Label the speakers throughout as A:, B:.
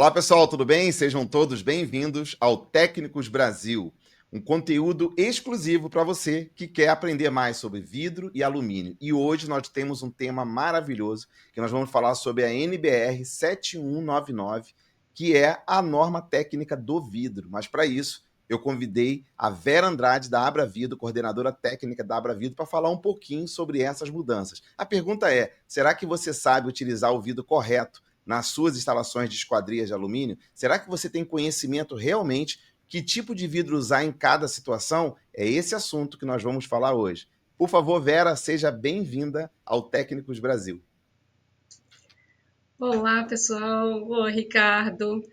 A: Olá, pessoal, tudo bem? Sejam todos bem-vindos ao Técnicos Brasil, um conteúdo exclusivo para você que quer aprender mais sobre vidro e alumínio. E hoje nós temos um tema maravilhoso, que nós vamos falar sobre a NBR 7199, que é a norma técnica do vidro. Mas para isso, eu convidei a Vera Andrade, da Abra Vidro, coordenadora técnica da Abra Vidro, para falar um pouquinho sobre essas mudanças. A pergunta é, será que você sabe utilizar o vidro correto nas suas instalações de esquadrias de alumínio? Será que você tem conhecimento realmente que tipo de vidro usar em cada situação? É esse assunto que nós vamos falar hoje. Por favor, Vera, seja bem-vinda ao Técnicos Brasil.
B: Olá, pessoal. Oi, Ricardo.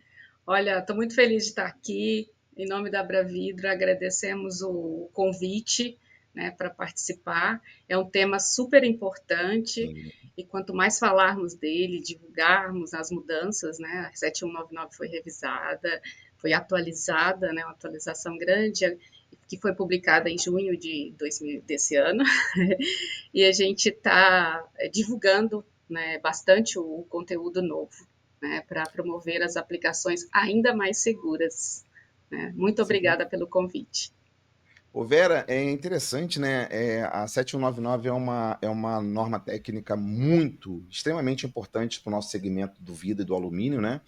B: Olha, estou muito feliz de estar aqui. Em nome da Abravidro, agradecemos o convite, né, para participar. É um tema super importante
A: Sim.
B: e quanto mais falarmos dele, divulgarmos as mudanças, né, a 7199 foi revisada, foi atualizada, né, uma atualização grande que foi publicada em junho de 2000 desse ano. E a gente está divulgando, né, bastante o conteúdo novo, né, para promover as aplicações ainda mais seguras. Né? Muito
A: Sim.
B: obrigada pelo convite.
A: Ô Vera, é interessante, né? A 7199 é uma norma técnica extremamente importante para o nosso segmento do vidro e do alumínio, né?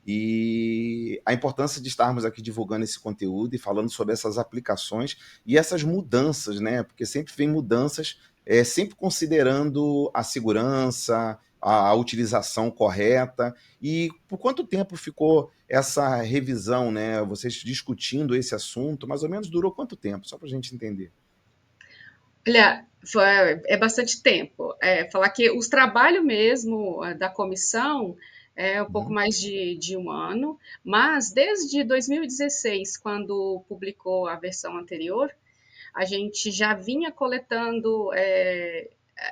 A: E a importância de estarmos aqui divulgando esse conteúdo e falando sobre essas aplicações e essas mudanças, né? Porque sempre vem mudanças, sempre considerando a segurança, a utilização correta. E por quanto tempo ficou essa revisão, né? Vocês discutindo esse assunto, mais ou menos durou quanto tempo? Só para a gente entender.
B: Olha, é bastante tempo. Falar que os trabalhos mesmo da comissão é um pouco
A: Uhum.
B: mais de um ano, mas desde 2016, quando publicou a versão anterior, a gente já vinha coletando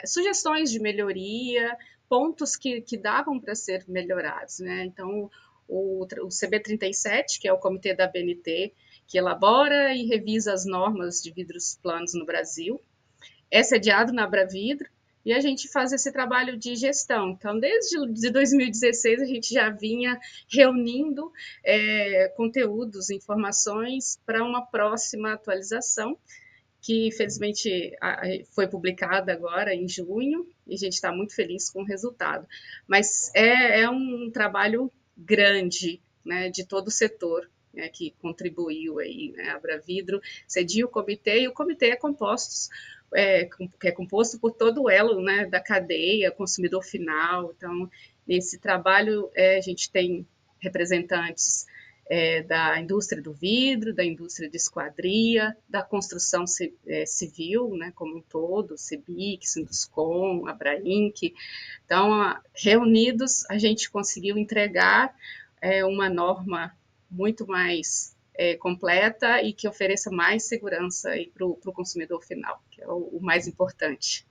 B: sugestões de melhoria, pontos que davam para ser melhorados, né? Então, o CB37, que é o comitê da BNT, que elabora e revisa as normas de vidros planos no Brasil, é sediado na Abravidro, e a gente faz esse trabalho de gestão. Então, desde 2016, a gente já vinha reunindo conteúdos, informações para uma próxima atualização, que infelizmente foi publicada agora em junho, e a gente está muito feliz com o resultado. Mas é um trabalho grande, né, de todo o setor, né, que contribuiu aí, né, a Abravidro cedia o comitê, e o comitê é composto por todo o elo, né, da cadeia, consumidor final. Então, nesse trabalho, a gente tem representantes da indústria do vidro, da indústria de esquadria, da construção civil, né, como um todo, CEBIC, Sinduscom, Abrainc. Então, reunidos, a gente conseguiu entregar uma norma muito mais completa e que ofereça mais segurança para o consumidor final, que é o mais importante.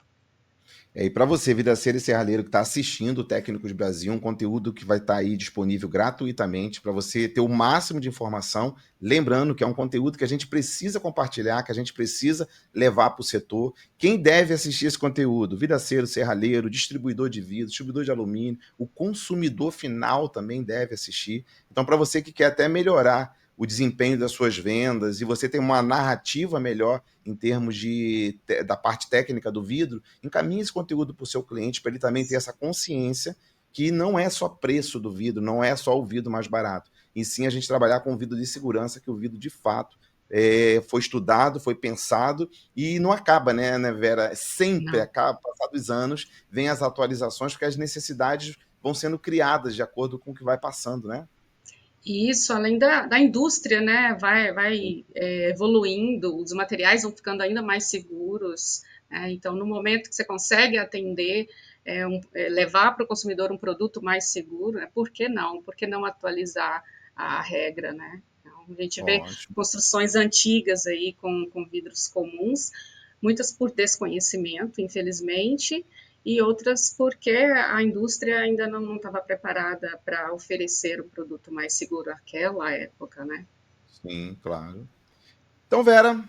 A: E para você, vidraceiro e serralheiro que está assistindo o Técnicos Brasil, um conteúdo que vai estar aí disponível gratuitamente para você ter o máximo de informação, lembrando que é um conteúdo que a gente precisa compartilhar, que a gente precisa levar para o setor. Quem deve assistir esse conteúdo? Vidraceiro, serralheiro, distribuidor de vidro, distribuidor de alumínio, o consumidor final também deve assistir. Então, para você que quer até melhorar o desempenho das suas vendas e você tem uma narrativa melhor em termos da parte técnica do vidro, encaminhe esse conteúdo para o seu cliente para ele também ter essa consciência que não é só preço do vidro, não é só o vidro mais barato, e sim a gente trabalhar com vidro de segurança, que o vidro de fato foi estudado, foi pensado e não acaba, né, Vera? Sempre
B: Não.
A: acaba, passados os anos, vem as atualizações, porque as necessidades vão sendo criadas de acordo com o que vai passando, né?
B: E isso, além da indústria, né, vai evoluindo, os materiais vão ficando ainda mais seguros. Né? Então, no momento que você consegue atender, levar para o consumidor um produto mais seguro, né, por que não? Por que não atualizar a regra, né? Então, a gente vê
A: Ótimo.
B: construções antigas aí com vidros comuns, muitas por desconhecimento, infelizmente, e outras porque a indústria ainda não estava preparada para oferecer um produto mais seguro naquela época, né?
A: Sim, claro. Então, Vera,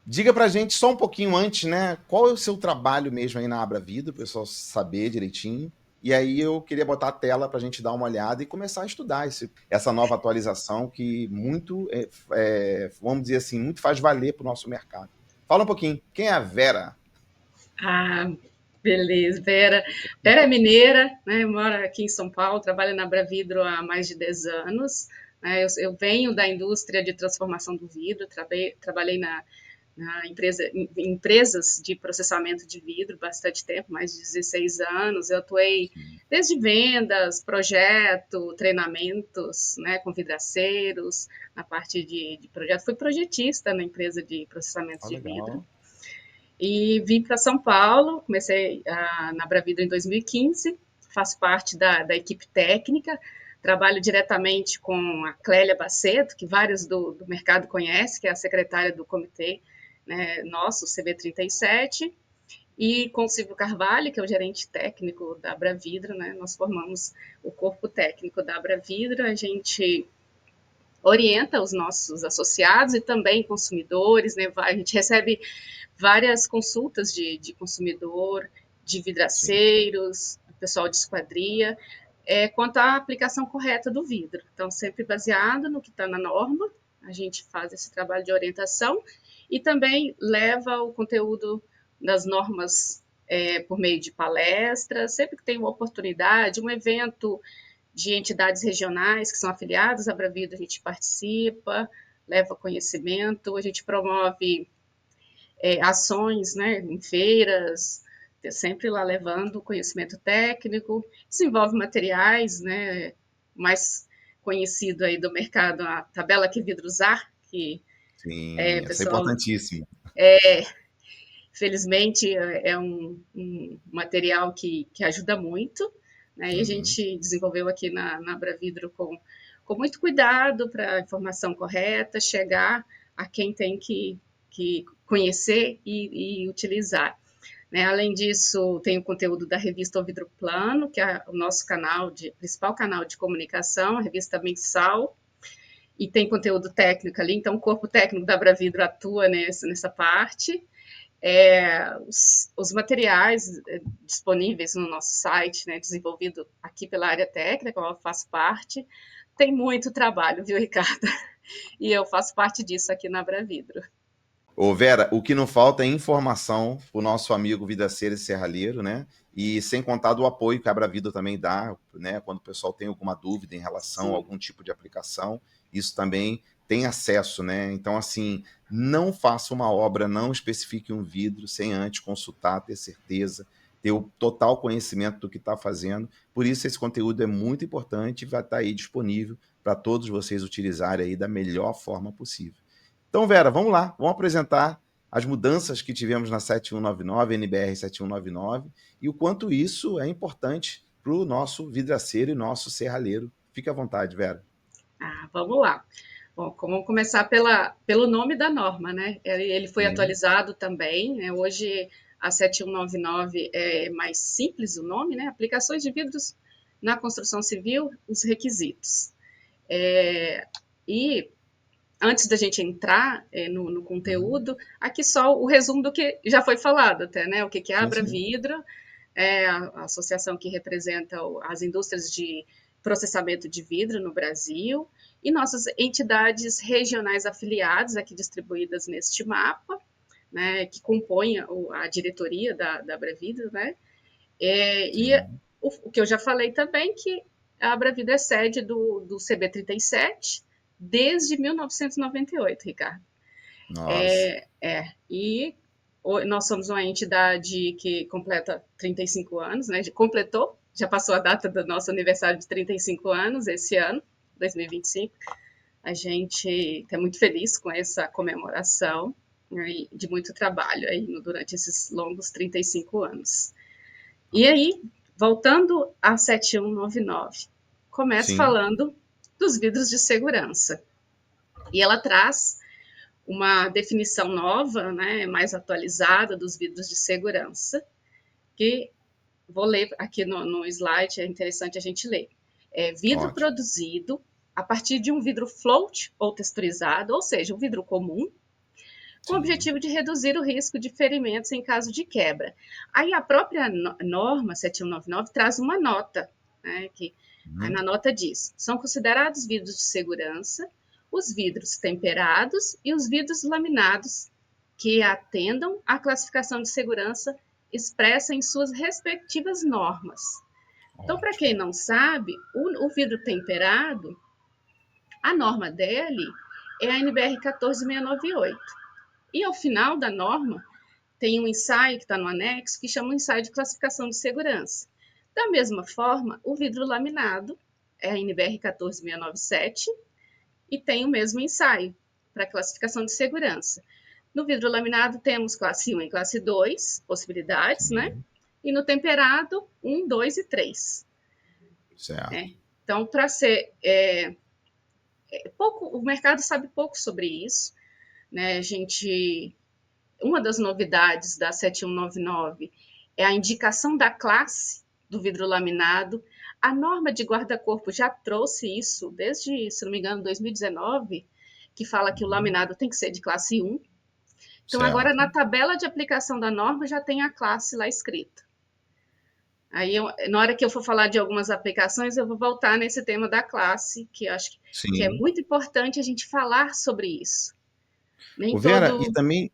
A: diga pra gente só um pouquinho antes, né? Qual é o seu trabalho mesmo aí na Abra Vida, o pessoal saber direitinho. E aí eu queria botar a tela para a gente dar uma olhada e começar a estudar essa nova atualização que muito, vamos dizer assim, muito faz valer para o nosso mercado. Fala um pouquinho, quem é a Vera?
B: Ah, beleza. Vera, Vera é mineira, né? Mora aqui em São Paulo, trabalha na Bravidro há mais de 10 anos. Né? Eu venho da indústria de transformação do vidro, trabalhei na empresas de processamento de vidro bastante tempo, mais de 16 anos. Eu atuei desde vendas, projeto, treinamentos, né, com vidraceiros, na parte de projeto. Fui projetista na empresa de processamento
A: Ah,
B: de vidro.
A: legal.
B: E vim para São Paulo, comecei na Bravidro em 2015, faço parte da equipe técnica, trabalho diretamente com a Clélia Baceto, que vários do mercado conhecem, que é a secretária do comitê, né, nosso, CB37, e com o Silvio Carvalho, que é o gerente técnico da Bravidro, né, nós formamos o corpo técnico da Bravidro, a gente orienta os nossos associados e também consumidores, né, a gente recebe várias consultas de consumidor, de
A: Sim,
B: vidraceiros, do pessoal de esquadria, quanto à aplicação correta do vidro. Então, sempre baseado no que está na norma, a gente faz esse trabalho de orientação e também leva o conteúdo das normas por meio de palestras, sempre que tem uma oportunidade, um evento de entidades regionais que são afiliadas à Bravido, a gente participa, leva conhecimento, a gente promove ações, né, em feiras, sempre lá levando conhecimento técnico, desenvolve materiais, né, mais conhecido aí do mercado, a tabela que vidro usar, que
A: sim,
B: o
A: essa é
B: pessoal,
A: importantíssima.
B: felizmente, é um material que ajuda muito, né, e a
A: Uhum.
B: gente desenvolveu aqui na Bravidro com muito cuidado para a informação correta chegar a quem tem que conhecer e utilizar. Né? Além disso, tem o conteúdo da revista O Vidro Plano, que é o nosso principal canal de comunicação, a revista mensal, e tem conteúdo técnico ali, então o corpo técnico da Bravidro atua nessa parte. Os materiais disponíveis no nosso site, né, desenvolvido aqui pela área técnica, eu faço parte, tem muito trabalho, viu, Ricardo? E eu faço parte disso aqui na Bravidro.
A: Ô Vera, o que não falta é informação para o nosso amigo Vidaceiro e Serralheiro, né? E sem contar do apoio que a Abravida também dá, né? Quando o pessoal tem alguma dúvida em relação a
B: Sim.
A: algum tipo de aplicação, isso também tem acesso, né? Então, assim, não faça uma obra, não especifique um vidro sem antes consultar, ter certeza, ter o total conhecimento do que está fazendo. Por isso, esse conteúdo é muito importante e vai estar aí disponível para todos vocês utilizarem aí da melhor forma possível. Então, Vera, vamos lá, vamos apresentar as mudanças que tivemos na 7199, NBR 7199, e o quanto isso é importante para o nosso vidraceiro e nosso serralheiro. Fique à vontade, Vera.
B: Vamos lá. Bom, vamos começar pelo nome da norma, né? Ele foi
A: Sim,
B: atualizado também, né? Hoje a 7199 é mais simples o nome, né? Aplicações de vidros na construção civil, os requisitos. E antes da gente entrar no
A: uhum.
B: conteúdo, aqui só o resumo do que já foi falado até, né? O que é a
A: Sim, sim.
B: Abravidro, é a associação que representa as indústrias de processamento de vidro no Brasil, e nossas entidades regionais afiliadas, aqui distribuídas neste mapa, né, que compõem a diretoria da Abravidro, né? E
A: Sim.
B: o que eu já falei também, que a Abravidro é sede do CB37 desde 1998, Ricardo.
A: Nossa.
B: E nós somos uma entidade que completa 35 anos, né? Completou, já passou a data do nosso aniversário de 35 anos esse ano, 2025. A gente está muito feliz com essa comemoração, né, de muito trabalho aí durante esses longos 35 anos. E aí, voltando a 7199, começo
A: Sim,
B: falando dos vidros de segurança. E ela traz uma definição nova, né, mais atualizada dos vidros de segurança, que vou ler aqui no slide, é interessante a gente ler. Vidro
A: ótimo.
B: produzido a partir de um vidro float ou texturizado, ou seja, um vidro comum, com o
A: Sim.
B: objetivo de reduzir o risco de ferimentos em caso de quebra. Aí a própria norma 7199 traz uma nota, né, que na
A: Uhum.
B: nota diz: são considerados vidros de segurança os vidros temperados e os vidros laminados que atendam à classificação de segurança expressa em suas respectivas normas. Então, para quem
A: Ótimo.
B: não sabe, o vidro temperado, a norma dele é a NBR 14698. E ao final da norma, tem um ensaio que está no anexo que chama um ensaio de classificação de segurança. Da mesma forma, o vidro laminado é a NBR 14697 e tem o mesmo ensaio para classificação de segurança. No vidro laminado temos classe 1 e classe 2, possibilidades, né?
A: Sim.
B: E no temperado, 1, 2 e 3.
A: Certo.
B: Né? Então, para ser pouco, o mercado sabe pouco sobre isso, né? Uma das novidades da 7199 é a indicação da classe do vidro laminado. A norma de guarda-corpo já trouxe isso desde, se não me engano, 2019, que fala que o
A: Uhum.
B: laminado tem que ser de classe 1. Então, agora
A: Certo.
B: na tabela de aplicação da norma já tem a classe lá escrita. Aí, na hora que eu for falar de algumas aplicações, eu vou voltar nesse tema da classe, que eu acho que é
A: Sim.
B: muito importante a gente falar sobre isso. Nem
A: Ô Vera, e
B: todo.
A: também,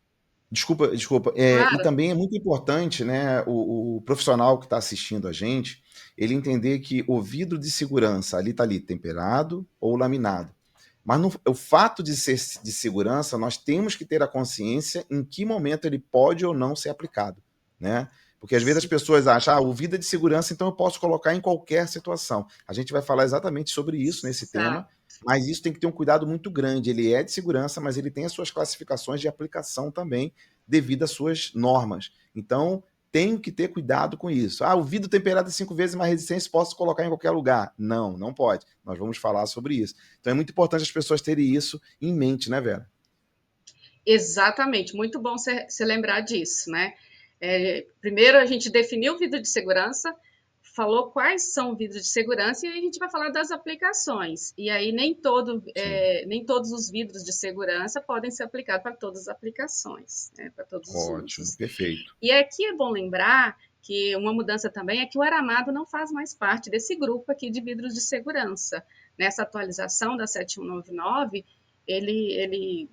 A: desculpa, e
B: Claro,
A: também é muito importante, né, o profissional que está assistindo a gente, ele entender que o vidro de segurança ali está ali temperado ou laminado. Mas o fato de ser de segurança, nós temos que ter a consciência em que momento ele pode ou não ser aplicado, né? Porque às vezes as
B: sim,
A: pessoas acham, o vidro é de segurança, então eu posso colocar em qualquer situação. A gente vai falar exatamente sobre isso nesse tema,
B: exato.
A: mas isso tem que ter um cuidado muito grande. Ele é de segurança, mas ele tem as suas classificações de aplicação também, devido às suas normas. Então, tenho que ter cuidado com isso. O vidro temperado é 5 vezes mais resistente, posso colocar em qualquer lugar. Não, não pode. Nós vamos falar sobre isso. Então é muito importante as pessoas terem isso em mente, né, Vera?
B: Exatamente, muito bom você lembrar disso, né? Primeiro a gente definiu o vidro de segurança, falou quais são os vidros de segurança e aí a gente vai falar das aplicações. E aí
A: Sim.
B: nem todos os vidros de segurança podem ser aplicados para todas as aplicações, né? Para todos os
A: Ótimo,
B: usos.
A: perfeito.
B: E aqui é bom lembrar que uma mudança também é que o aramado não faz mais parte desse grupo aqui de vidros de segurança. Nessa atualização da 7199,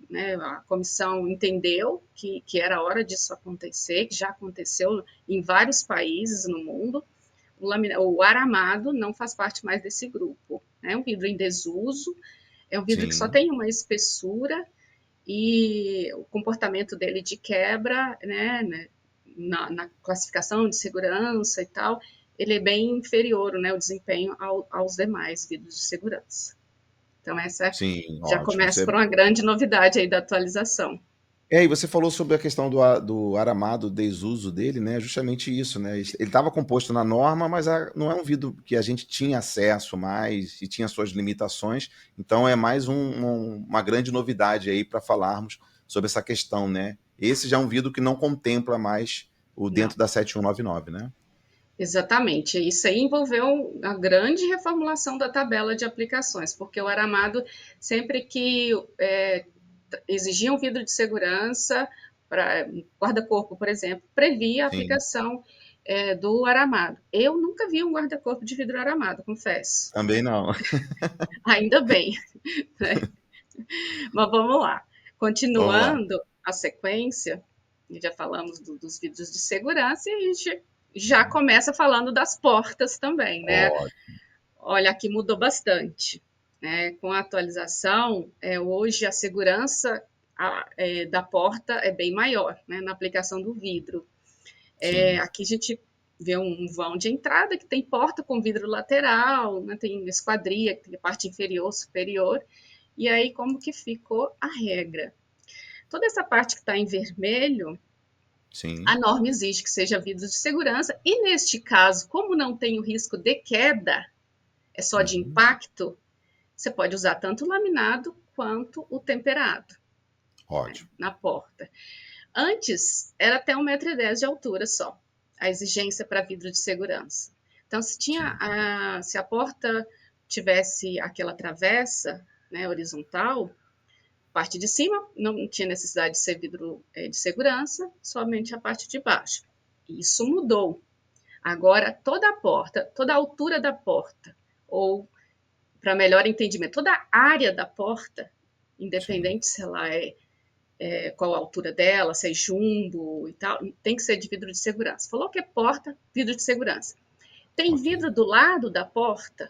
B: né, a comissão entendeu que era hora disso acontecer, que já aconteceu em vários países no mundo. O aramado não faz parte mais desse grupo. É um vidro em desuso, é um vidro que só
A: Sim,
B: tem uma espessura e o comportamento dele de quebra, né, na classificação de segurança e tal, ele é bem inferior, né, o desempenho aos demais vidros de segurança. Então, essa
A: sim,
B: já
A: ótimo.
B: começa por uma grande novidade aí da atualização.
A: E você falou sobre a questão do aramado, o desuso dele, né? Justamente isso, né? Ele estava composto na norma, mas não é um vidro que a gente tinha acesso mais e tinha suas limitações. Então é mais uma grande novidade aí para falarmos sobre essa questão, né? Esse já é um vidro que não contempla mais o
B: Não,
A: dentro da 7199, né?
B: exatamente. Isso aí envolveu a grande reformulação da tabela de aplicações, porque o aramado, sempre que exigia um vidro de segurança, para guarda-corpo, por exemplo, previa a
A: Sim,
B: aplicação do aramado. Eu nunca vi um guarda-corpo de vidro aramado, confesso.
A: também não.
B: Ainda bem, né? Mas vamos lá.
A: Vamos lá.
B: Continuando a sequência, já falamos dos vidros de segurança e a gente já começa falando das portas também, né?
A: Ó,
B: Olha, aqui mudou bastante. Né? Com a atualização, hoje a segurança da porta é bem maior, né? Na aplicação do vidro.
A: sim,
B: Aqui a gente vê um vão de entrada que tem porta com vidro lateral, né? Tem esquadria, que tem parte inferior, superior. E aí, como que ficou a regra? Toda essa parte que está em vermelho,
A: sim.
B: a norma exige que seja vidro de segurança, e neste caso, como não tem o risco de queda, é só de
A: Uhum.
B: impacto, você pode usar tanto o laminado quanto o temperado, né,
A: Ótimo.
B: na porta. Antes, era até 1,10 m de altura só, a exigência para vidro de segurança. Então,
A: Sim.
B: se a porta tivesse aquela travessa, né, horizontal, parte de cima não tinha necessidade de ser vidro de segurança, somente a parte de baixo. Isso mudou. Agora, toda a porta, toda a altura da porta, ou, para melhor entendimento, toda a área da porta,
A: Sim.
B: independente se ela qual a altura dela, se é jumbo e tal, tem que ser de vidro de segurança. Falou que é porta, vidro de segurança. Tem
A: Ok.
B: vidro do lado da porta,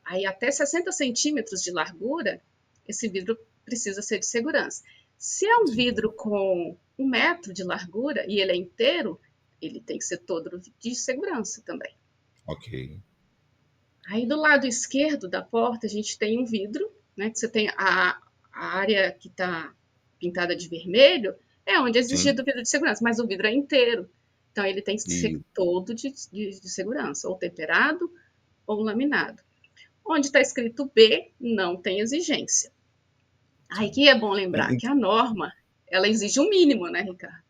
B: aí até 60 centímetros de largura, esse vidro precisa ser de segurança. Se é um
A: Sim.
B: vidro com 1 metro de largura e ele é inteiro, ele tem que ser todo de segurança também.
A: Ok.
B: Aí do lado esquerdo da porta a gente tem um vidro, né? Que você tem a área que está pintada de vermelho, é onde é
A: Sim.
B: exigido o vidro de segurança, mas o vidro é inteiro. Então ele tem que ser
A: E,
B: todo de segurança, ou temperado ou laminado. Onde está escrito B, não tem exigência. Aí
A: sim.
B: que é bom lembrar
A: E-
B: que a norma, ela exige um mínimo, né, Ricardo?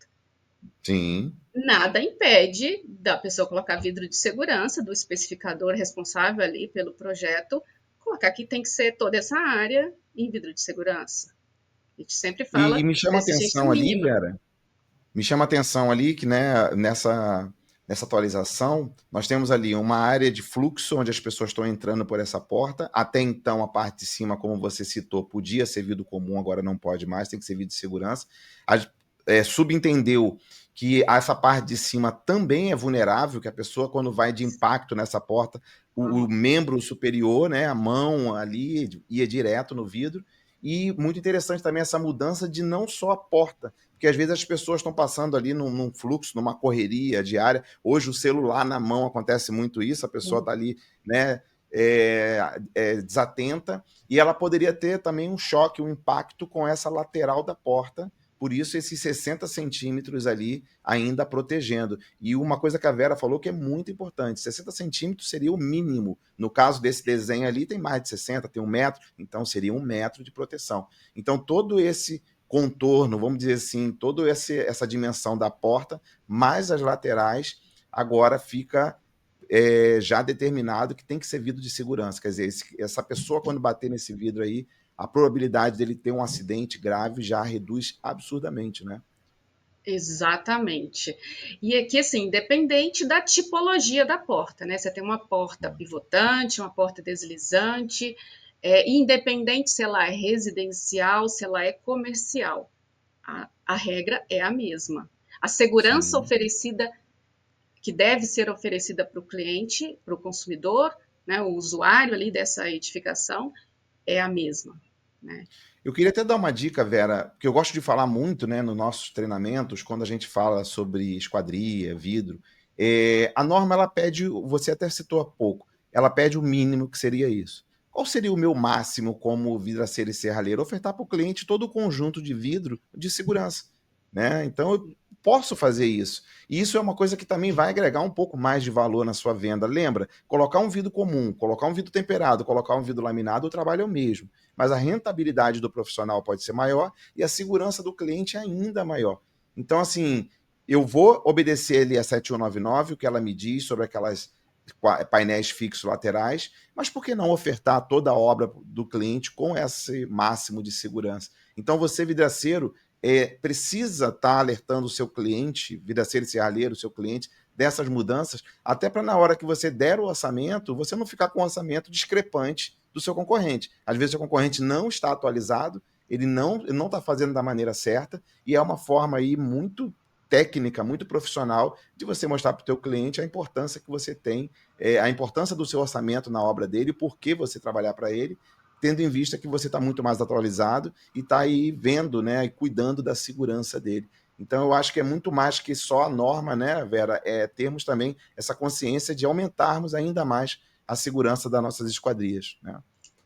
A: Sim.
B: Nada impede da pessoa colocar vidro de segurança, do especificador responsável ali pelo projeto, colocar que tem que ser toda essa área em vidro de segurança. A gente sempre
A: E
B: fala
A: me
B: da
A: chama a
B: exigência
A: atenção ali,
B: mínima.
A: Vera, me chama a atenção ali que, né, nessa atualização, nós temos ali uma área de fluxo onde as pessoas estão entrando por essa porta. Até então, a parte de cima, como você citou, podia ser vidro comum, agora não pode mais, tem que ser vidro de segurança. A, subentendeu que essa parte de cima também é vulnerável, que a pessoa, quando vai de impacto nessa porta, o membro superior, né, a mão ali, ia direto no vidro. E muito interessante também essa mudança de não só a porta, porque às vezes as pessoas estão passando ali num fluxo, numa correria diária. Hoje o celular na mão acontece muito isso, a pessoa está ali, né, desatenta, e ela poderia ter também um choque, um impacto com essa lateral da porta, por isso esses 60 centímetros ali ainda protegendo. E uma coisa que a Vera falou que é muito importante, 60 centímetros seria o mínimo. No caso desse desenho ali, tem mais de 60, tem 1 metro, então seria 1 metro de proteção. Então todo esse contorno, vamos dizer assim, toda essa dimensão da porta, mais as laterais, agora fica já determinado que tem que ser vidro de segurança. Quer dizer, essa pessoa, quando bater nesse vidro aí, a probabilidade dele ter um acidente grave já reduz absurdamente, né?
B: Exatamente. E aqui, assim, independente da tipologia da porta, né? Você tem uma porta pivotante, uma porta deslizante, independente se ela é residencial, se ela é comercial, a regra é a mesma. A segurança
A: Sim.
B: oferecida, que deve ser oferecida para o cliente, para o consumidor, né, o usuário ali dessa edificação, é a mesma. Né?
A: Eu queria até dar uma dica, Vera, porque eu gosto de falar muito, né, nos nossos treinamentos, quando a gente fala sobre esquadria, vidro. A norma, ela pede, você até citou há pouco, ela pede o mínimo, que seria isso. Qual seria o meu máximo como vidraceiro e serralheiro? Ofertar para o cliente todo o conjunto de vidro de segurança, né? Então, eu posso fazer isso. E isso é uma coisa que também vai agregar um pouco mais de valor na sua venda. Lembra? Colocar um vidro comum, colocar um vidro temperado, colocar um vidro laminado, o trabalho é o mesmo, mas a rentabilidade do profissional pode ser maior e a segurança do cliente é ainda maior. Então, assim, eu vou obedecer ali a 7199, o que ela me diz sobre aquelas painéis fixos laterais, mas por que não ofertar toda a obra do cliente com esse máximo de segurança? Então, você, vidraceiro, precisa estar alertando o seu cliente, vidraceiro e serralheiro, o seu cliente, dessas mudanças, até para na hora que você der o orçamento, você não ficar com um orçamento discrepante do seu concorrente. Às vezes o seu concorrente não está atualizado, ele não está fazendo da maneira certa, e é uma forma aí muito técnica, muito profissional, de você mostrar para o teu cliente a importância que você tem, a importância do seu orçamento na obra dele, por que você trabalhar para ele, tendo em vista que você está muito mais atualizado e está aí vendo, né, e cuidando da segurança dele. Então, eu acho que é muito mais que só a norma, né, Vera? É termos também essa consciência de aumentarmos ainda mais a segurança das nossas esquadrias, né?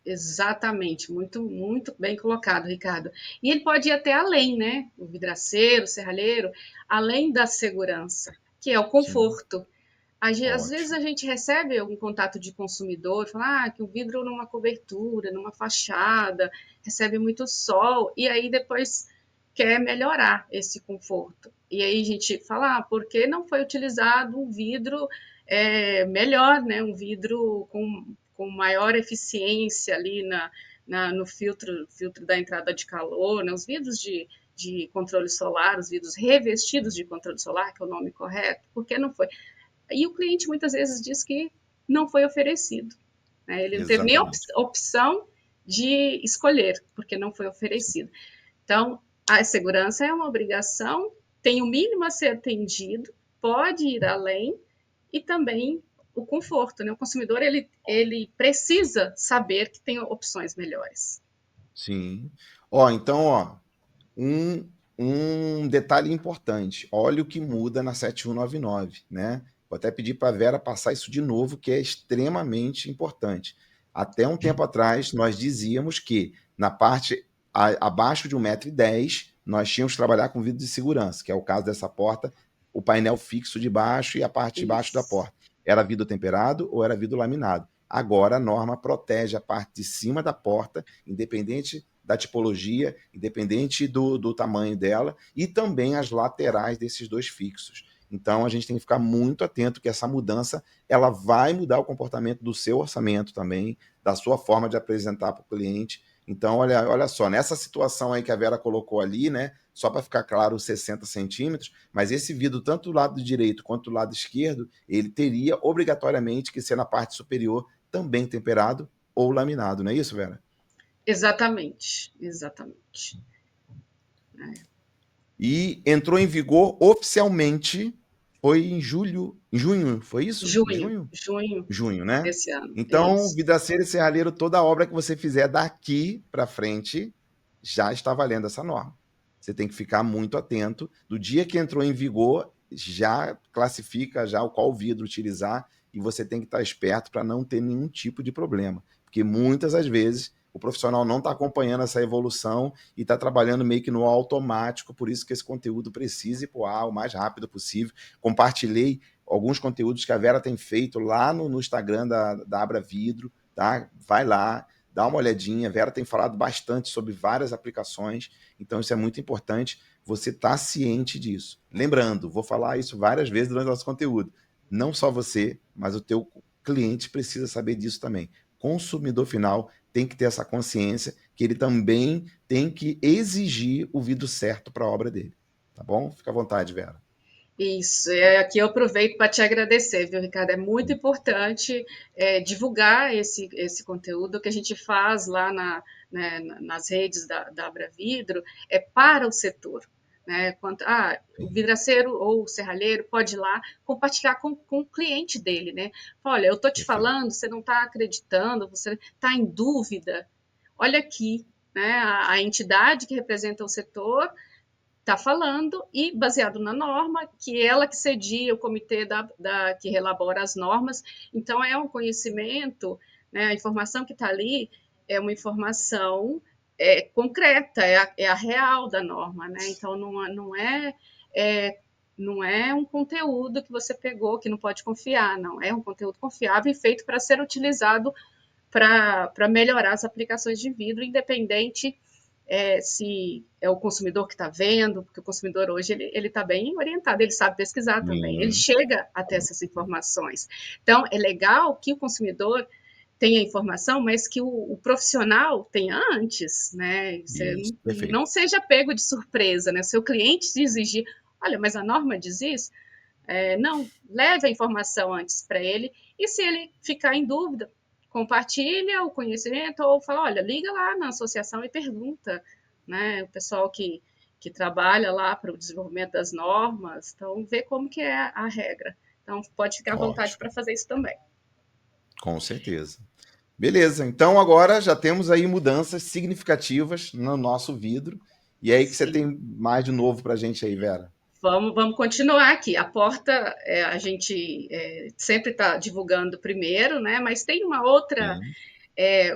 B: Exatamente, muito, muito bem colocado, Ricardo. E ele pode ir até além, né? O vidraceiro, o serralheiro, além da segurança, que é o
A: Sim,
B: conforto. Às vezes
A: ótimo.
B: a gente recebe algum contato de consumidor, fala que o vidro numa cobertura, numa fachada, recebe muito sol, e aí depois quer melhorar esse conforto. E aí a gente fala, por que não foi utilizado um vidro melhor, né? Um vidro com maior eficiência ali no filtro da entrada de calor, né, os vidros de controle solar, os vidros revestidos de controle solar, que é o nome correto, porque não foi. E o cliente muitas vezes diz que não foi oferecido. Né? Ele não teve nem
A: Exatamente.
B: opção de escolher, porque não foi oferecido. Então, a segurança é uma obrigação, tem o mínimo a ser atendido, pode ir além, e também o conforto. Né? O consumidor ele precisa saber que tem opções melhores.
A: Sim. Ó, então, ó, um, um detalhe importante. Olha o que muda na 7199, né? Vou até pedir para a Vera passar isso de novo, que é extremamente importante. Até um tempo atrás, nós dizíamos que na parte abaixo de 1,10 m, nós tínhamos que trabalhar com vidro de segurança, que é o caso dessa porta, o painel fixo de baixo e a parte de baixo da
B: Isso.
A: porta. Era vidro temperado ou era vidro laminado? Agora a norma protege a parte de cima da porta, independente da tipologia, independente do tamanho dela, e também as laterais desses dois fixos. Então a gente tem que ficar muito atento que essa mudança ela vai mudar o comportamento do seu orçamento também, da sua forma de apresentar para o cliente. Então, olha só, nessa situação aí que a Vera colocou ali, né? Só para ficar claro, os 60 centímetros, mas esse vidro, tanto do lado direito quanto do lado esquerdo, ele teria obrigatoriamente que ser na parte superior também temperado ou laminado, não é isso, Vera?
B: Exatamente, exatamente.
A: E entrou em vigor oficialmente, foi em junho, foi isso?
B: Junho,
A: Junho?
B: junho
A: Junho, né?
B: desse ano, é
A: Então,
B: isso.
A: vidraceiro e serralheiro, toda obra que você fizer daqui para frente já está valendo essa norma. Você tem que ficar muito atento. Do dia que entrou em vigor, já classifica já o qual vidro utilizar e você tem que estar esperto para não ter nenhum tipo de problema. Porque muitas das vezes o profissional não está acompanhando essa evolução e está trabalhando meio que no automático, por isso que esse conteúdo precisa ir para o ar o mais rápido possível. Compartilhei alguns conteúdos que a Vera tem feito lá no Instagram da Abra Vidro, tá? Vai lá, dá uma olhadinha. A Vera tem falado bastante sobre várias aplicações, então isso é muito importante você estar ciente disso. Lembrando, vou falar isso várias vezes durante o nosso conteúdo. Não só você, mas o teu cliente precisa saber disso também. Consumidor final tem que ter essa consciência que ele também tem que exigir o vidro certo para a obra dele. Tá bom? Fica à vontade, Vera.
B: Isso, aqui eu aproveito para te agradecer, viu, Ricardo? É muito importante divulgar esse conteúdo que a gente faz lá né, nas redes da Abra Vidro, é para o setor. Né? O vidraceiro ou o serralheiro pode ir lá compartilhar com o cliente dele, né? Olha, eu estou te
A: Perfeito.
B: falando, você não está acreditando, você está em dúvida, olha aqui, né? A entidade que representa o setor está falando e baseado na norma, que ela que cedia o comitê que relabora as normas. Então, é um conhecimento, né, a informação que está ali é uma informação concreta, é a real da norma. Né? Então, é, não é um conteúdo que você pegou que não pode confiar, não. É um conteúdo confiável e feito para ser utilizado para melhorar as aplicações de vidro, independente se é o consumidor que está vendo, porque o consumidor hoje ele está bem orientado, ele sabe pesquisar também, ele
A: Sim,
B: chega até essas informações. Então, é legal que o consumidor tenha informação, mas que o profissional tenha antes, né? Você
A: isso,
B: não
A: perfeito.
B: seja pego de surpresa, né? Seu cliente te exigir, olha, mas a norma diz isso? Não, leve a informação antes para ele, e se ele ficar em dúvida, compartilha o conhecimento ou fala, olha, liga lá na associação e pergunta, né? O pessoal que trabalha lá para o desenvolvimento das normas, então vê como que é a regra. Então pode ficar à vontade
A: Ótimo,
B: para fazer isso também.
A: com certeza. Beleza, então agora já temos aí mudanças significativas no nosso vidro. E aí que você
B: Sim.
A: tem mais de novo para a gente aí, Vera?
B: Vamos continuar aqui. A porta a gente sempre está divulgando primeiro, né? Mas tem
A: Sim.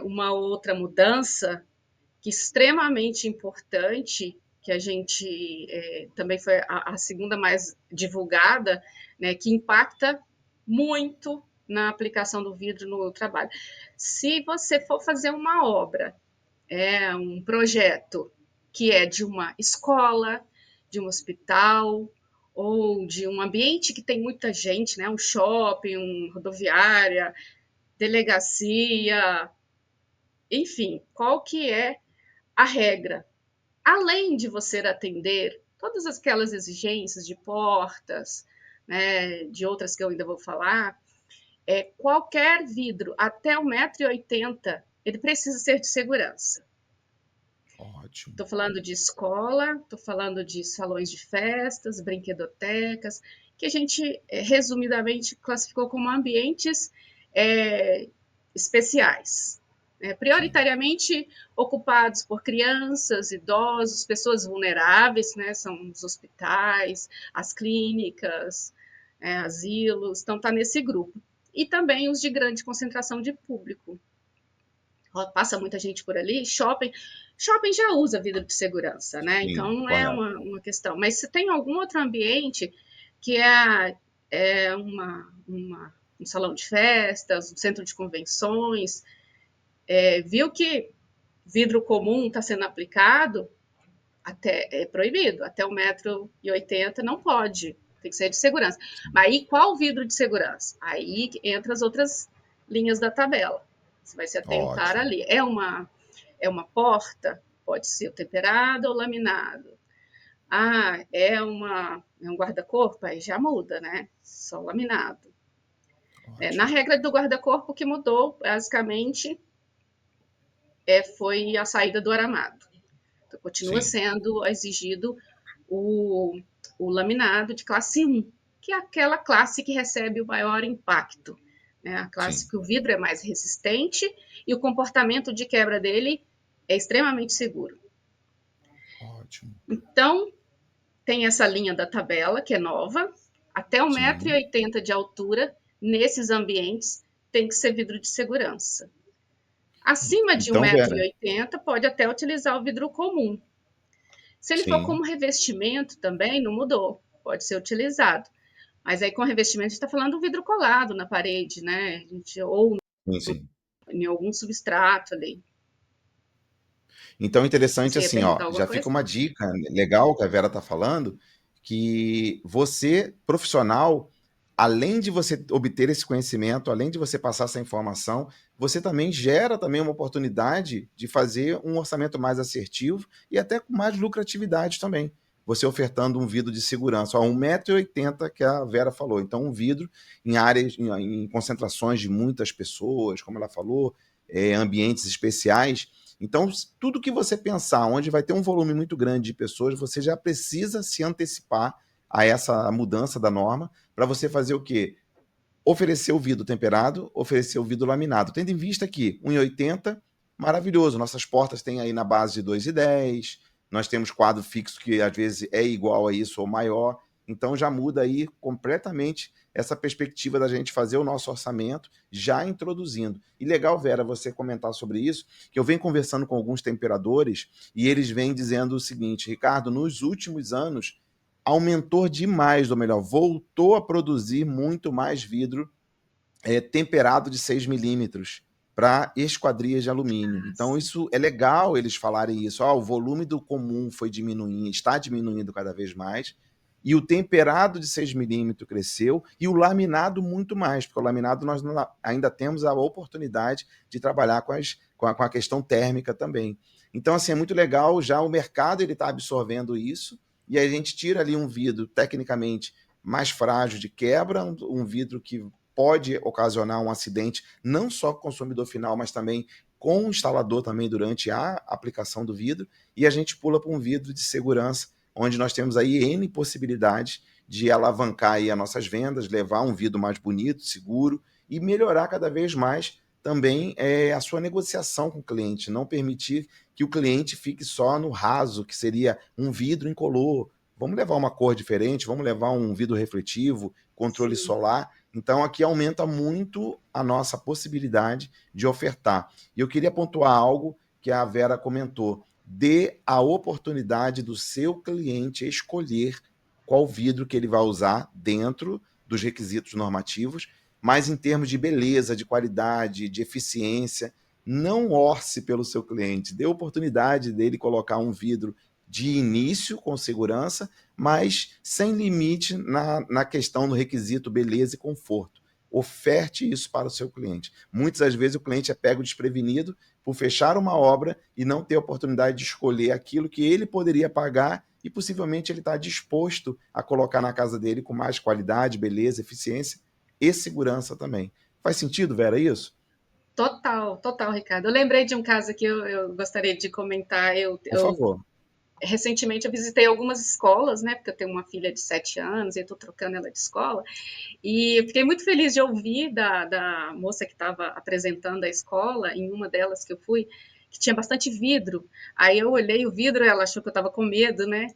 B: uma outra mudança que é extremamente importante, que a gente também foi a segunda mais divulgada, né, que impacta muito na aplicação do vidro no trabalho. Se você for fazer uma obra, um projeto que é de uma escola, de um hospital, ou de um ambiente que tem muita gente, né, um shopping, rodoviária, delegacia, enfim, qual que é a regra? Além de você atender todas aquelas exigências de portas, né, de outras que eu ainda vou falar, qualquer vidro até 1,80 m, ele precisa ser de segurança.
A: Ótimo.
B: Estou falando de escola, estou falando de salões de festas, brinquedotecas, que a gente resumidamente classificou como ambientes especiais, né?
A: Sim,
B: Prioritariamente ocupados por crianças, idosos, pessoas vulneráveis, né? São os hospitais, as clínicas, asilos, então está nesse grupo. E também os de grande concentração de público. Passa muita gente por ali, shopping já usa vidro de segurança, né? Então
A: sim,
B: não é
A: correto.
B: uma questão. Mas se tem algum outro ambiente que um salão de festas, um centro de convenções, viu que vidro comum está sendo aplicado, até é proibido, até 1,80 m não pode, tem que ser de segurança. Mas aí qual vidro de segurança? Aí entra as outras linhas da tabela. Você vai se atentar
A: Ótimo,
B: ali. É uma porta? Pode ser temperado ou laminado. É um guarda-corpo? Aí já muda, né? Só laminado. Na
A: ótimo.
B: regra do guarda-corpo, o que mudou, basicamente, foi a saída do aramado. Então, continua
A: Sim,
B: sendo exigido o, o laminado de classe 1, que é aquela classe que recebe o maior impacto. Né? A classe
A: sim.
B: que o vidro é mais resistente e o comportamento de quebra dele é extremamente seguro.
A: Ótimo.
B: Então, tem essa linha da tabela, que é nova, até
A: Sim.
B: 1,80 m de altura, nesses ambientes, tem que ser vidro de segurança. Acima de
A: Então, Vera,
B: 1,80 m, pode até utilizar o vidro comum. Se ele for
A: sim,
B: como revestimento também, não mudou, pode ser utilizado. Mas aí com revestimento a gente está falando do vidro colado na parede, né? Ou
A: sim, sim.
B: em algum substrato ali.
A: Então, interessante
B: Você ia
A: assim, ó,
B: perguntar alguma
A: já fica
B: coisa?
A: uma dica legal que a Vera está falando, que você, profissional, além de você obter esse conhecimento, além de você passar essa informação, você também gera também uma oportunidade de fazer um orçamento mais assertivo e até com mais lucratividade também. Você ofertando um vidro de segurança, ó, 1,80 m que a Vera falou. Então, um vidro em áreas, em concentrações de muitas pessoas, como ela falou, ambientes especiais. Então, tudo que você pensar, onde vai ter um volume muito grande de pessoas, você já precisa se antecipar a essa mudança da norma para você fazer o quê? Oferecer o vidro temperado, oferecer o vidro laminado. Tendo em vista que 1,80, maravilhoso. Nossas portas têm aí na base de 2,10. Nós temos quadro fixo que às vezes é igual a isso ou maior. Então já muda aí completamente essa perspectiva da gente fazer o nosso orçamento já introduzindo. E legal, Vera, você comentar sobre isso, que eu venho conversando com alguns temperadores e eles vêm dizendo o seguinte: Ricardo, nos últimos anos aumentou demais, ou melhor, voltou a produzir muito mais vidro temperado de 6 milímetros para esquadrias de alumínio. Então, isso é legal eles falarem isso. O volume do comum foi diminuindo, está diminuindo cada vez mais, e o temperado de 6 milímetros cresceu, e o laminado muito mais, porque o laminado nós ainda temos a oportunidade de trabalhar com a questão térmica também. Então, assim, é muito legal, já o mercado ele está absorvendo isso, e aí a gente tira ali um vidro tecnicamente mais frágil de quebra, um vidro que pode ocasionar um acidente, não só com o consumidor final, mas também com o instalador também durante a aplicação do vidro, e a gente pula para um vidro de segurança, onde nós temos aí N possibilidades de alavancar aí as nossas vendas, levar um vidro mais bonito, seguro, e melhorar cada vez mais também a sua negociação com o cliente, não permitir que o cliente fique só no raso, que seria um vidro incolor. Vamos levar uma cor diferente, vamos levar um vidro refletivo, controle
B: Sim.
A: solar. Então, aqui aumenta muito a nossa possibilidade de ofertar. E eu queria pontuar algo que a Vera comentou: dê a oportunidade do seu cliente escolher qual vidro que ele vai usar dentro dos requisitos normativos, mas em termos de beleza, de qualidade, de eficiência, não orce pelo seu cliente, dê a oportunidade dele colocar um vidro de início com segurança, mas sem limite na questão do requisito beleza e conforto. Oferte isso para o seu cliente. Muitas das vezes o cliente é pego desprevenido por fechar uma obra e não ter a oportunidade de escolher aquilo que ele poderia pagar e possivelmente ele está disposto a colocar na casa dele com mais qualidade, beleza, eficiência e segurança também. Faz sentido, Vera, isso?
B: Total, total, Ricardo. Eu lembrei de um caso que eu gostaria de comentar.
A: Por favor.
B: Recentemente eu visitei algumas escolas, né? Porque eu tenho uma filha de 7 anos e estou trocando ela de escola. E eu fiquei muito feliz de ouvir da moça que estava apresentando a escola, em uma delas que eu fui, que tinha bastante vidro. Aí eu olhei o vidro, ela achou que eu estava com medo, né?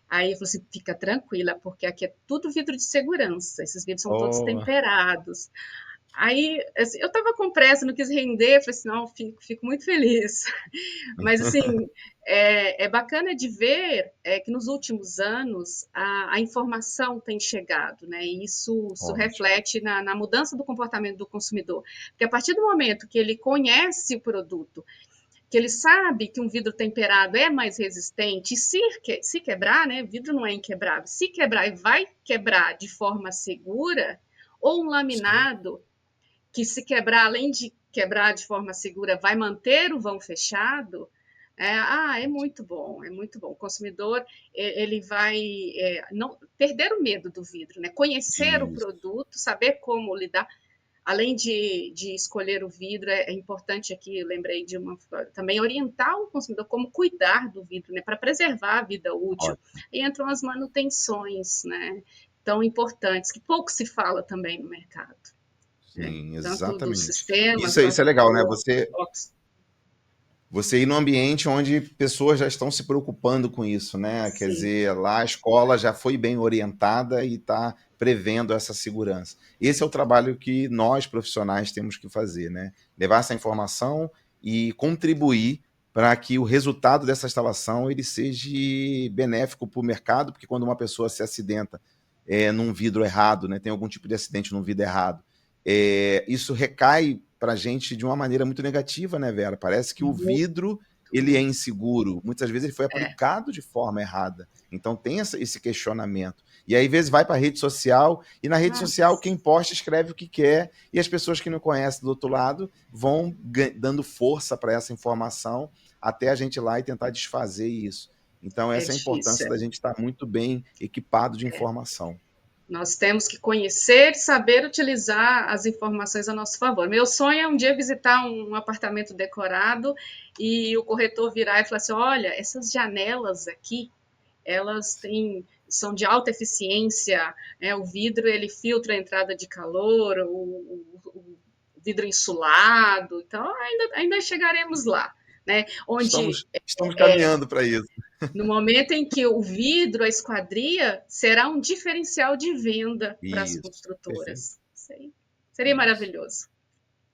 B: Aí eu falei assim, fica tranquila, porque aqui é tudo vidro de segurança, esses vidros são todos
A: Oh,
B: temperados. Aí, assim, eu estava com pressa, não quis render, falei assim, não, fico muito feliz. Mas, assim, é bacana de ver que nos últimos anos a informação tem chegado, né? E isso
A: ótimo.
B: reflete na mudança do comportamento do consumidor. Porque a partir do momento que ele conhece o produto, que ele sabe que um vidro temperado é mais resistente, e se quebrar, né? Vidro não é inquebrável. Se quebrar e vai quebrar de forma segura, ou um
A: Sim,
B: laminado que se quebrar, além de quebrar de forma segura, vai manter o vão fechado, é muito bom, é muito bom. O consumidor ele vai não perder o medo do vidro, né? Conhecer o
A: isso.
B: produto, saber como lidar. Além de escolher o vidro, é importante aqui, eu lembrei de uma também orientar o consumidor como cuidar do vidro, né? Para preservar a vida útil.
A: Ótimo.
B: E entram as manutenções, né? Tão importantes, que pouco se fala também no mercado, né?
A: Sim,
B: Tanto dos
A: exatamente.
B: sistemas
A: Isso é
B: quanto
A: legal, né?
B: do
A: Você
B: box.
A: Você ir num ambiente onde pessoas já estão se preocupando com isso, né? Quer
B: Sim,
A: dizer, lá a escola já foi bem orientada e está prevendo essa segurança. Esse é o trabalho que nós, profissionais, temos que fazer, né? Levar essa informação e contribuir para que o resultado dessa instalação ele seja benéfico para o mercado, porque quando uma pessoa se acidenta num vidro errado, né? Tem algum tipo de acidente num vidro errado, isso recai para a gente de uma maneira muito negativa, né, Vera? Parece que o
B: muito.
A: vidro ele é inseguro. Muitas vezes ele foi
B: É,
A: aplicado de forma errada. Então tem esse questionamento. E aí, às vezes, vai para a rede social, e na rede social
B: nossa,
A: quem posta escreve o que quer, e as pessoas que não conhecem do outro lado vão dando força para essa informação até a gente ir lá e tentar desfazer isso. Então,
B: é
A: essa é a importância
B: difícil.
A: da gente estar muito bem equipado de informação.
B: Nós temos que conhecer e saber utilizar as informações a nosso favor. Meu sonho é um dia visitar um apartamento decorado e o corretor virar e falar assim: olha, essas janelas aqui, elas são de alta eficiência, né? O vidro ele filtra a entrada de calor, o vidro insulado, então ainda chegaremos lá, né? Onde
A: Estamos caminhando para isso.
B: no momento em que o vidro, a esquadria, será um diferencial de venda para as
A: Isso, perfeito.
B: construtoras. Seria
A: Isso.
B: maravilhoso.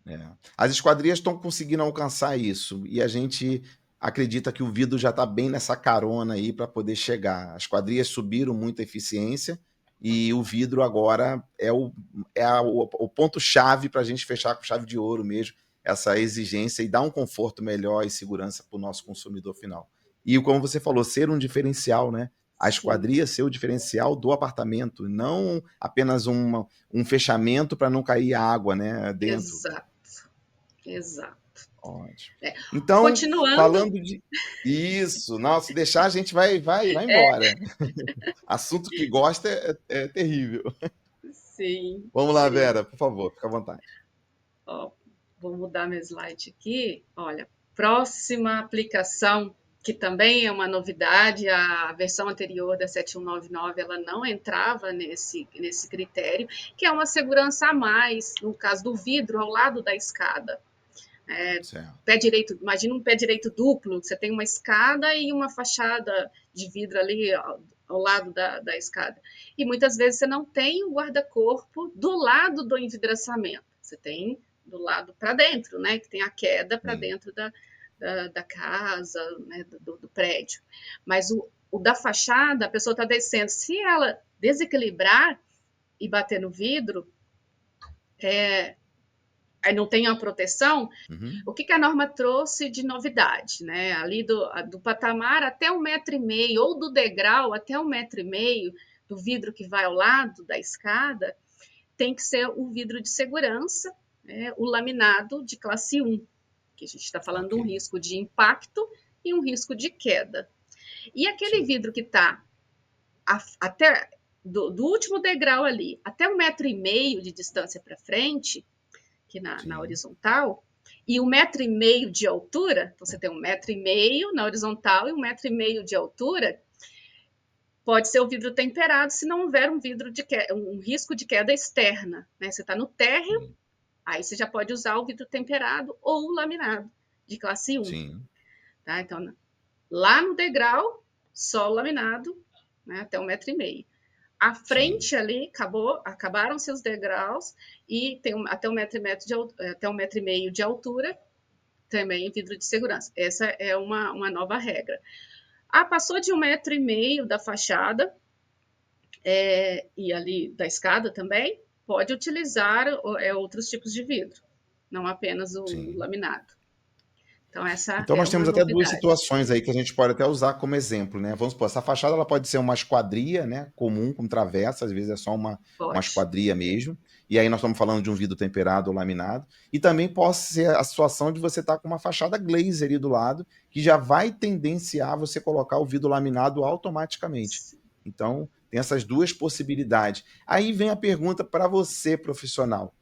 A: É. As esquadrias estão conseguindo alcançar isso e a gente acredita que o vidro já está bem nessa carona aí para poder chegar. As esquadrias subiram muito a eficiência e o vidro agora o ponto-chave para a gente fechar com chave de ouro mesmo, essa exigência e dar um conforto melhor e segurança para o nosso consumidor final. E como você falou, ser um diferencial, né? A
B: Sim,
A: esquadria ser o diferencial do apartamento, não apenas um fechamento para não cair água, né, dentro.
B: exato, exato.
A: Ótimo.
B: É.
A: Então,
B: Continuando,
A: falando de isso, nossa, se deixar a gente vai embora. Assunto que gosta é terrível.
B: sim,
A: Vamos lá,
B: sim.
A: Vera, por favor, fica à vontade.
B: Ó, vou mudar meu slide aqui. Olha, próxima aplicação, que também é uma novidade, a versão anterior da 7199 ela não entrava nesse critério, que é uma segurança a mais, no caso do vidro ao lado da escada.
A: Certo.
B: Pé direito, imagina um pé direito duplo, você tem uma escada e uma fachada de vidro ali ao lado da escada. E muitas vezes você não tem o guarda-corpo do lado do envidraçamento, você tem do lado para dentro, né? Que tem a queda para
A: Sim.
B: dentro da casa, né? Do prédio. Mas o da fachada, a pessoa está descendo, se ela desequilibrar e bater no vidro, aí não tem a proteção,
A: Uhum.
B: o que a norma trouxe de novidade, né? Ali do patamar até 1,5 m, ou do degrau até 1,5 m, do vidro que vai ao lado da escada, tem que ser o vidro de segurança, né? O laminado de classe 1. que a gente está falando de
A: Ok.
B: um risco de impacto e um risco de queda. E aquele
A: Sim,
B: vidro que está até do último degrau ali, até 1,5 m de distância para frente, aqui na
A: sim,
B: horizontal, e 1,5 m de altura, então você tem 1,5 m na horizontal e 1,5 m de altura, pode ser o vidro temperado se não houver um risco de queda externa. Né? Você está no térreo,
A: sim,
B: aí você já pode usar o vidro temperado ou o laminado de classe 1.
A: sim,
B: Tá? Então, lá no degrau, só o laminado, né, até 1,5 m. À
A: sim.
B: frente ali, acabaram seus degraus e tem até 1,5 m de altura, também vidro de segurança. Essa é uma nova regra. Passou de 1,5 m da fachada, e ali da escada também, pode utilizar outros tipos de vidro, não apenas o
A: Sim.
B: laminado. Então, essa
A: Então
B: é
A: nós
B: uma
A: temos até duas
B: novidade.
A: situações aí que a gente pode até usar como exemplo, né? Vamos supor, essa fachada ela pode ser uma esquadria, né? Comum, com travessa, às vezes é só uma
B: Pode.
A: esquadria mesmo. E aí nós estamos falando de um vidro temperado ou laminado. E também pode ser a situação de você estar com uma fachada glaze ali do lado, que já vai tendenciar você colocar o vidro laminado automaticamente. Então, tem essas duas possibilidades. Aí vem a pergunta para você, profissional.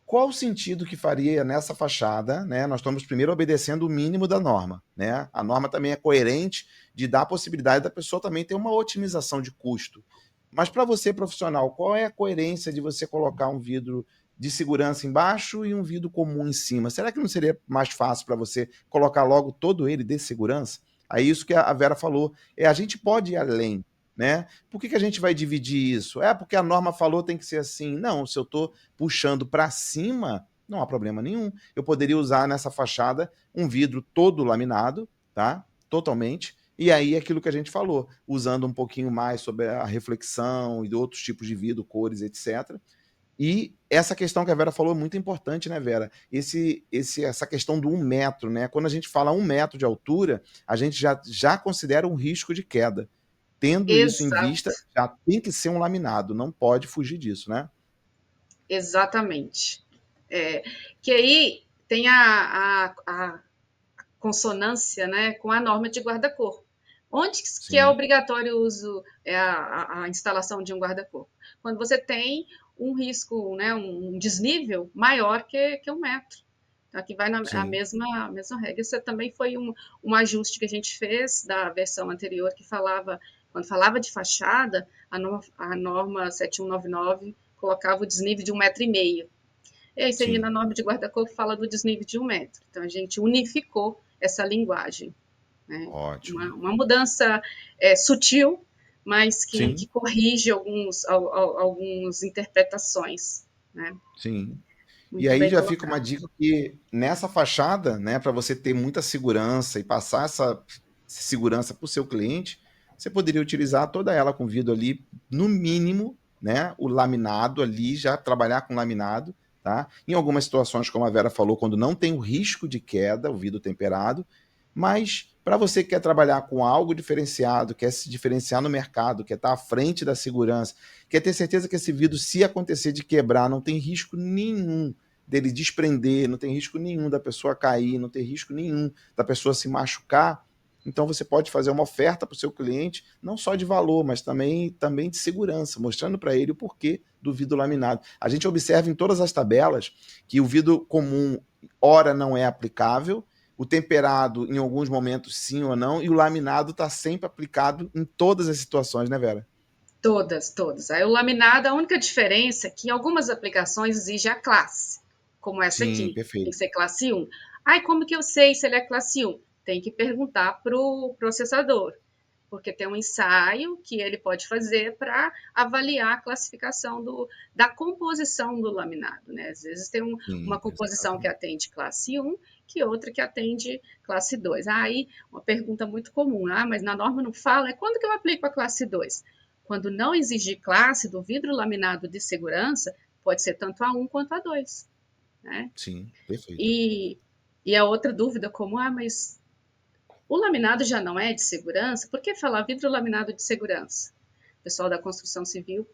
A: Qual o sentido que faria nessa fachada, né? Nós estamos primeiro obedecendo o mínimo da norma, né? A norma também é coerente de dar a possibilidade da pessoa também ter uma otimização de custo. Mas para você, profissional, qual é a coerência de você colocar um vidro de segurança embaixo e um vidro comum em cima? Será que não seria mais fácil para você colocar logo todo ele de segurança? Aí isso que a Vera falou, a gente pode ir além, né? Por que a gente vai dividir isso? É porque a norma falou tem que ser assim. Não, se eu estou puxando para cima, não há problema nenhum. Eu poderia usar nessa fachada um vidro todo laminado, tá? Totalmente. E aí aquilo que a gente falou, usando um pouquinho mais sobre a reflexão e outros tipos de vidro, cores, etc. E essa questão que a Vera falou é muito importante, né, Vera? Essa questão do 1 m, né? Quando a gente fala 1 m de altura, a gente já considera um risco de queda. Tendo isso em vista,
B: Exato,
A: já tem que ser um laminado, não pode fugir disso, né?
B: exatamente. É, que aí tem a consonância, né, com a norma de guarda-corpo. Onde que é
A: Sim,
B: obrigatório o uso, a instalação de um guarda-corpo? Quando você tem um risco, né, um desnível maior que 1 m. Então, aqui vai
A: sim,
B: a mesma regra. Isso também foi um ajuste que a gente fez da versão anterior, que quando falava de fachada, a norma 7199 colocava o desnível de 1,5 m. E aí, seria na
A: sim.
B: norma de guarda-corpo fala do desnível de 1 m. Então, a gente unificou essa linguagem. Né?
A: Ótimo.
B: Uma mudança sutil, mas que
A: Sim,
B: corrige algumas interpretações. Né?
A: sim. E
B: Muito
A: aí
B: bem
A: já fica uma
B: colocado.
A: dica que nessa fachada, né, para você ter muita segurança e passar essa segurança para o seu cliente, você poderia utilizar toda ela com vidro ali, no mínimo, né, o laminado ali, já trabalhar com laminado, tá? Em algumas situações, como a Vera falou, quando não tem o risco de queda, o vidro temperado, mas para você que quer trabalhar com algo diferenciado, quer se diferenciar no mercado, quer estar à frente da segurança, quer ter certeza que esse vidro, se acontecer de quebrar, não tem risco nenhum dele desprender, não tem risco nenhum da pessoa cair, não tem risco nenhum da pessoa se machucar. Então você pode fazer uma oferta para o seu cliente, não só de valor, mas também de segurança, mostrando para ele o porquê do vidro laminado. A gente observa em todas as tabelas que o vidro comum, ora, não é aplicável, o temperado, em alguns momentos, sim ou não, e o laminado está sempre aplicado em todas as situações, né, Vera?
B: Todas, todas. Aí o laminado, a única diferença é que em algumas aplicações exige a classe, como essa
A: Sim,
B: aqui, tem que
A: perfeito.
B: ser classe 1. Ai, como que eu sei se ele é classe 1? Tem que perguntar para o processador, porque tem um ensaio que ele pode fazer para avaliar a classificação da composição do laminado. Né? Às vezes tem uma
A: Sim,
B: composição que
A: exatamente.
B: atende classe 1, que outra que atende classe 2. Aí, uma pergunta muito comum, mas na norma não fala, quando que eu aplico a classe 2? Quando não exigir classe do vidro laminado de segurança, pode ser tanto a 1 quanto a 2. Né?
A: Sim, perfeito.
B: E, e a outra dúvida como, mas o laminado já não é de segurança? Por que falar vidro laminado de segurança? O pessoal da construção civil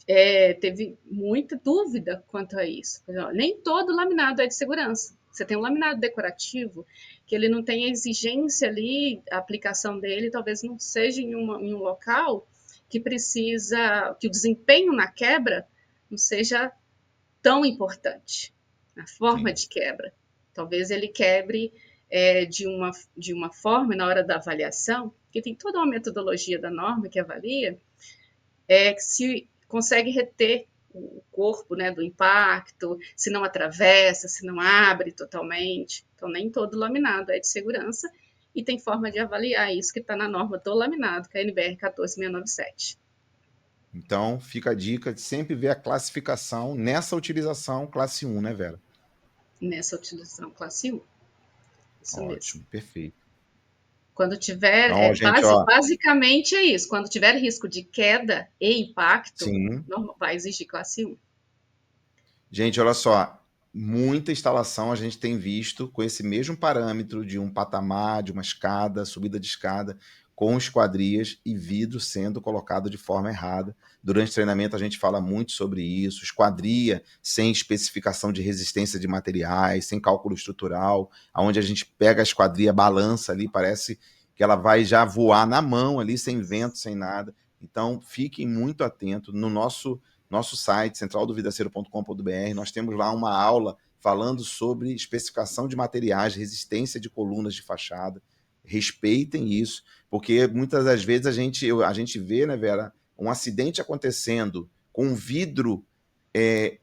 B: teve muita dúvida quanto a isso. Nem todo laminado é de segurança. Você tem um laminado decorativo que ele não tem a exigência ali, a aplicação dele talvez não seja em um local que precisa, que o desempenho na quebra não seja tão importante, a forma
A: Sim.
B: de quebra. Talvez ele quebre de uma forma na hora da avaliação, porque tem toda uma metodologia da norma que avalia, que se consegue reter o corpo, né, do impacto, se não atravessa, se não abre totalmente. Então, nem todo laminado é de segurança e tem forma de avaliar isso que está na norma do laminado, que é a NBR 14697.
A: Então, fica a dica de sempre ver a classificação nessa utilização classe 1, né, Vera?
B: Nessa utilização classe 1. Isso mesmo.
A: Ótimo, perfeito.
B: Quando tiver,
A: Então, gente, ó,
B: basicamente é isso. Quando tiver risco de queda e impacto,
A: sim.
B: vai exigir classe 1.
A: Gente, olha só, muita instalação a gente tem visto com esse mesmo parâmetro de um patamar, de uma escada, subida de escada, com esquadrias e vidro sendo colocado de forma errada. Durante o treinamento a gente fala muito sobre isso, esquadria sem especificação de resistência de materiais, sem cálculo estrutural, onde a gente pega a esquadria, balança ali, parece que ela vai já voar na mão ali, sem vento, sem nada. Então, fiquem muito atentos no nosso site, centraldovidaceiro.com.br, nós temos lá uma aula falando sobre especificação de materiais, resistência de colunas de fachada. Respeitem isso, porque muitas das vezes a gente vê, né, Vera, um acidente acontecendo com um vidro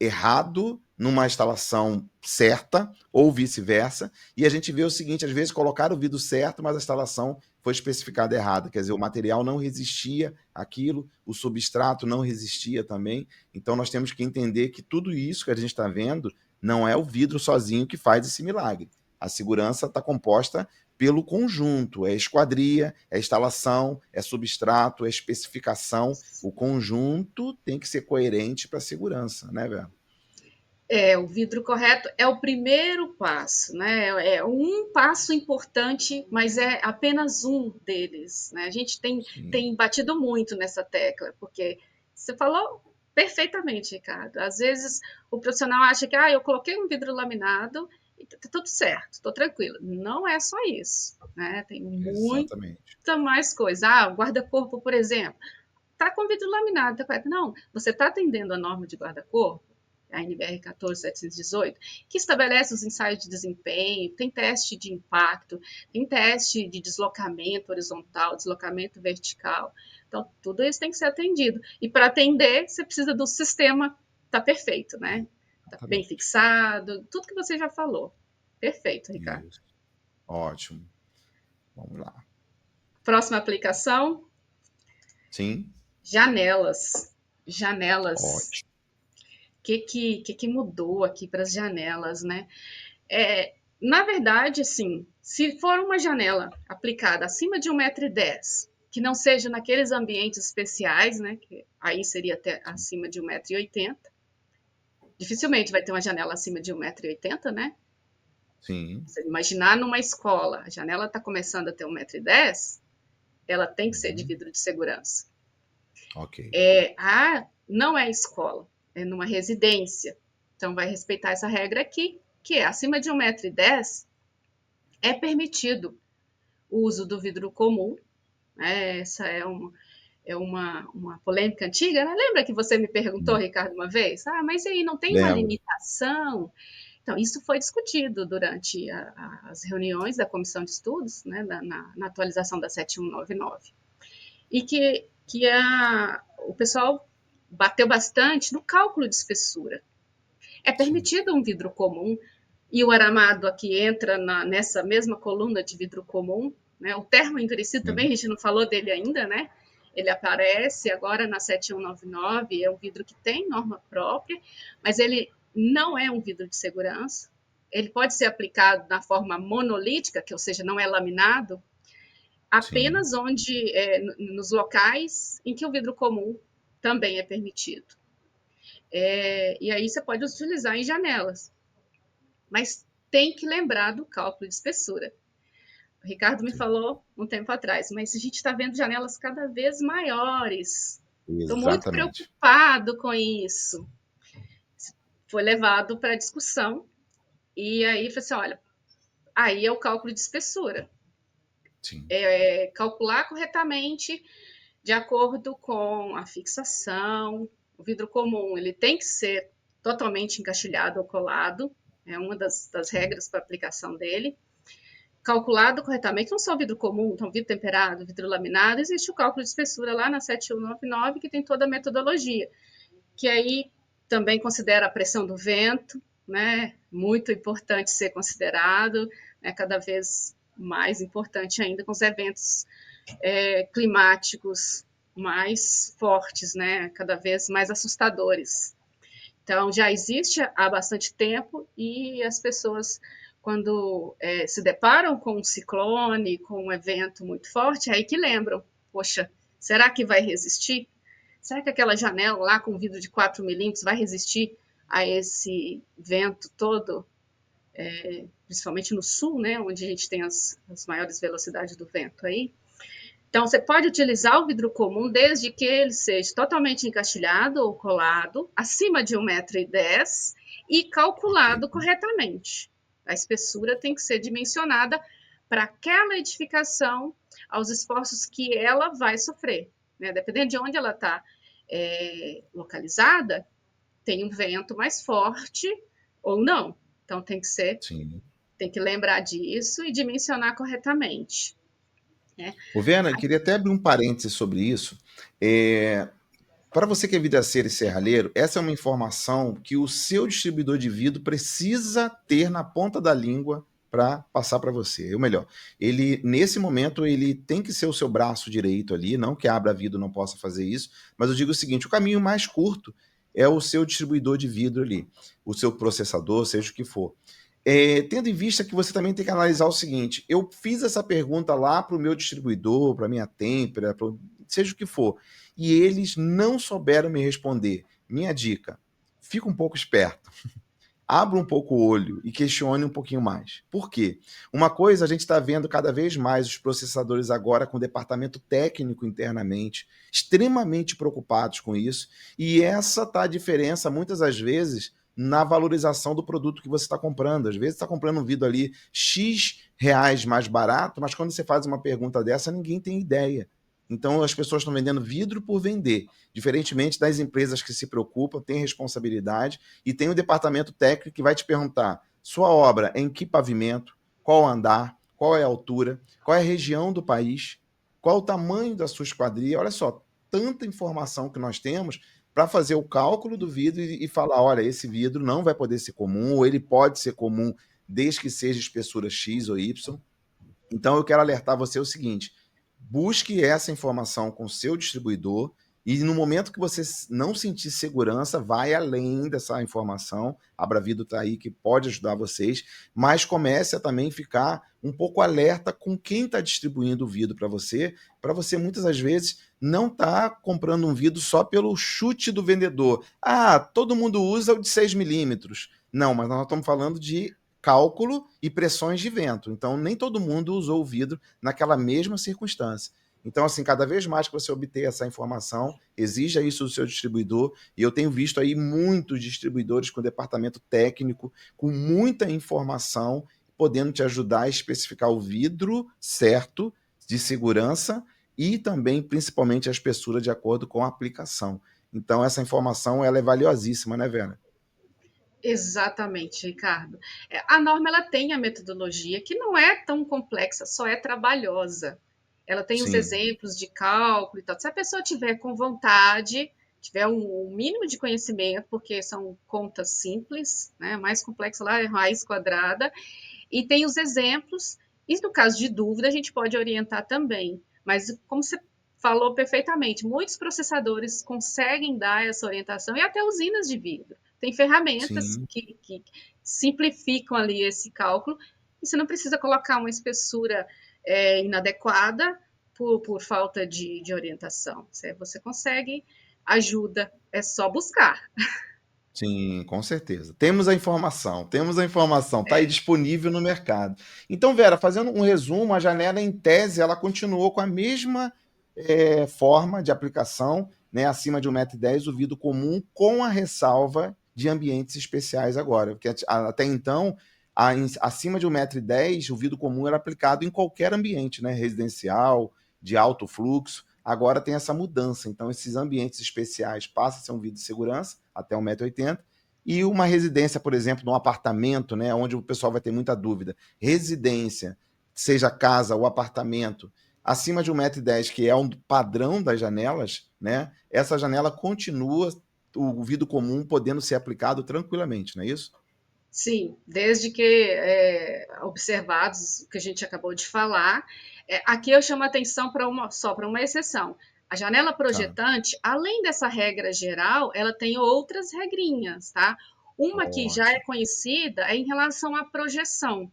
A: errado numa instalação certa, ou vice-versa, e a gente vê o seguinte, às vezes colocaram o vidro certo, mas a instalação foi especificada errada, quer dizer, o material não resistia àquilo, o substrato não resistia também, então nós temos que entender que tudo isso que a gente está vendo não é o vidro sozinho que faz esse milagre. A segurança está composta pelo conjunto, é esquadria, é instalação, é substrato, é especificação, o conjunto tem que ser coerente para a segurança, né, Vera?
B: O vidro correto é o primeiro passo, né? É um passo importante, mas é apenas um deles, né? A gente tem batido muito nessa tecla, porque você falou perfeitamente, Ricardo. Às vezes o profissional acha que eu coloquei um vidro laminado e tá tudo certo, estou tranquilo. Não é só isso, né? Tem
A: Exatamente.
B: muita mais coisa. O guarda-corpo, por exemplo, tá com vidro laminado, tá correto? Não, você está atendendo a norma de guarda-corpo, a NBR 14718, que estabelece os ensaios de desempenho, tem teste de impacto, tem teste de deslocamento horizontal, deslocamento vertical. Então, tudo isso tem que ser atendido. E para atender, você precisa do sistema tá perfeito, né? Tá bem
A: Exatamente.
B: fixado, tudo que você já falou. Perfeito, Ricardo.
A: Isso. Ótimo. Vamos lá.
B: Próxima aplicação,
A: Sim?
B: janelas. Janelas.
A: Ótimo.
B: Que mudou aqui para as janelas, né? Na verdade, assim, se for uma janela aplicada acima de 1,10 m, que não seja naqueles ambientes especiais, né? Que aí seria até acima de 1,80 m, dificilmente vai ter uma janela acima de 1,80 m, né?
A: Sim.
B: Se imaginar numa escola, a janela está começando a ter 1,10 m, ela tem que ser de
A: Uhum.
B: vidro de segurança.
A: Ok.
B: Não é escola, é numa residência. Então, vai respeitar essa regra aqui, que é acima de 1,10 m, é permitido o uso do vidro comum. Essa uma polêmica antiga, né? Lembra que você me perguntou, Ricardo, uma vez? Mas aí não tem uma
A: Lembro.
B: limitação? Então, isso foi discutido durante as reuniões da comissão de estudos, né, na atualização da 7199. E o pessoal bateu bastante no cálculo de espessura. É
A: Sim.
B: permitido um vidro comum, e o aramado aqui entra nessa mesma coluna de vidro comum, né? O termo endurecido também,
A: Sim.
B: a gente não falou dele ainda, né? Ele aparece agora na 7199, é um vidro que tem norma própria, mas ele não é um vidro de segurança. Ele pode ser aplicado na forma monolítica, que ou seja, não é laminado,
A: Sim.
B: apenas nos locais em que o vidro comum também é permitido. E aí você pode utilizar em janelas, mas tem que lembrar do cálculo de espessura. O Ricardo me
A: Sim.
B: falou um tempo atrás, mas a gente está vendo janelas cada vez maiores. Estou muito
A: Exatamente.
B: preocupado com isso. Foi levado para discussão E aí, falei assim, olha, aí é o cálculo de espessura.
A: Sim.
B: Calcular corretamente de acordo com a fixação. O vidro comum ele tem que ser totalmente encaixilhado ou colado, é uma das regras para aplicação dele. Calculado corretamente, não só o vidro comum, então vidro temperado, vidro laminado, existe o cálculo de espessura lá na 7199, que tem toda a metodologia, que aí também considera a pressão do vento, né? Muito importante ser considerado, né? Cada vez mais importante ainda com os eventos climáticos mais fortes, né? Cada vez mais assustadores. Então, já existe há bastante tempo e as pessoas, quando se deparam com um ciclone, com um evento muito forte, é aí que lembram: poxa, será que vai resistir? Será que aquela janela lá com vidro de 4 milímetros vai resistir a esse vento todo? Principalmente no sul, né, onde a gente tem as maiores velocidades do vento aí. Então, você pode utilizar o vidro comum desde que ele seja totalmente encaixilhado ou colado, acima de 1,10 m e calculado
A: Ok.
B: corretamente. A espessura tem que ser dimensionada para aquela edificação, aos esforços que ela vai sofrer. Né? Dependendo de onde ela está localizada, tem um vento mais forte ou não. Então,
A: Sim.
B: tem que lembrar disso e dimensionar corretamente. Né?
A: Ô, Vera, eu queria até abrir um parêntese sobre isso. Para você que é vidraceiro e serralheiro, essa é uma informação que o seu distribuidor de vidro precisa ter na ponta da língua para passar para você. Ou melhor, ele nesse momento ele tem que ser o seu braço direito ali, não que a Abra Vidro não possa fazer isso, mas eu digo o seguinte, o caminho mais curto é o seu distribuidor de vidro ali, o seu processador, seja o que for. Tendo em vista que você também tem que analisar o seguinte, eu fiz essa pergunta lá para o meu distribuidor, para a minha têmpera, seja o que for, e eles não souberam me responder. Minha dica, fica um pouco esperto. Abra um pouco o olho e questione um pouquinho mais. Por quê? Uma coisa, a gente está vendo cada vez mais os processadores agora com departamento técnico internamente, extremamente preocupados com isso, e essa tá a diferença, muitas das vezes, na valorização do produto que você está comprando. Às vezes está comprando um vidro ali X reais mais barato, mas quando você faz uma pergunta dessa, ninguém tem ideia. Então as pessoas estão vendendo vidro por vender, diferentemente das empresas que se preocupam, têm responsabilidade e tem um departamento técnico que vai te perguntar: sua obra é em que pavimento, qual andar, qual é a altura, qual é a região do país, qual o tamanho da sua esquadria. Olha só, tanta informação que nós temos para fazer o cálculo do vidro e falar: olha, esse vidro não vai poder ser comum, ou ele pode ser comum desde que seja espessura X ou Y. Então eu quero alertar você o seguinte: busque essa informação com o seu distribuidor e no momento que você não sentir segurança, vai além dessa informação. A Bravido está aí que pode ajudar vocês, mas comece a também ficar um pouco alerta com quem está distribuindo o vidro para você muitas das vezes não tá comprando um vidro só pelo chute do vendedor. Ah, todo mundo usa o de 6 milímetros. Não, mas nós estamos falando de cálculo e pressões de vento. Então, nem todo mundo usou o vidro naquela mesma circunstância. Então, assim, cada vez mais que você obter essa informação, exija isso do seu distribuidor. E eu tenho visto aí muitos distribuidores com departamento técnico, com muita informação, podendo te ajudar a especificar o vidro certo, de segurança, e também, principalmente, a espessura de acordo com a aplicação. Então, essa informação ela é valiosíssima, né, Vera?
B: Exatamente, Ricardo. A norma ela tem a metodologia que não é tão complexa, só é trabalhosa. Ela tem os
A: Sim,
B: exemplos de cálculo e tal. Se a pessoa tiver com vontade, tiver um mínimo de conhecimento, porque são contas simples, né? Mais complexa lá é raiz quadrada, e tem os exemplos, e no caso de dúvida, a gente pode orientar também. Mas, como você falou perfeitamente, muitos processadores conseguem dar essa orientação, e até usinas de vidro. Tem ferramentas
A: sim.
B: que simplificam ali esse cálculo, e você não precisa colocar uma espessura inadequada por falta de orientação. Você consegue ajuda, é só buscar.
A: Sim, com certeza. Temos a informação, está aí disponível no mercado. Então, Vera, fazendo um resumo, a janela, em tese, ela continuou com a mesma forma de aplicação, né, acima de 1,10 m, o vidro comum, com a ressalva de ambientes especiais agora, porque até então acima de 1,10 m, o vidro comum era aplicado em qualquer ambiente, né? Residencial, de alto fluxo. Agora tem essa mudança. Então, esses ambientes especiais passam a ser um vidro de segurança, até 1,80 m. E uma residência, por exemplo, num apartamento, né, onde o pessoal vai ter muita dúvida. Residência, seja casa ou apartamento, acima de 1,10 m, que é um padrão das janelas, né? Essa janela continua o vidro comum podendo ser aplicado tranquilamente, não é isso?
B: Sim, desde que observados o que a gente acabou de falar, aqui eu chamo a atenção só para uma exceção. A janela
A: Tá.
B: projetante, além dessa regra geral, ela tem outras regrinhas, tá? Uma que já é
A: Ótimo.
B: conhecida é em relação à projeção.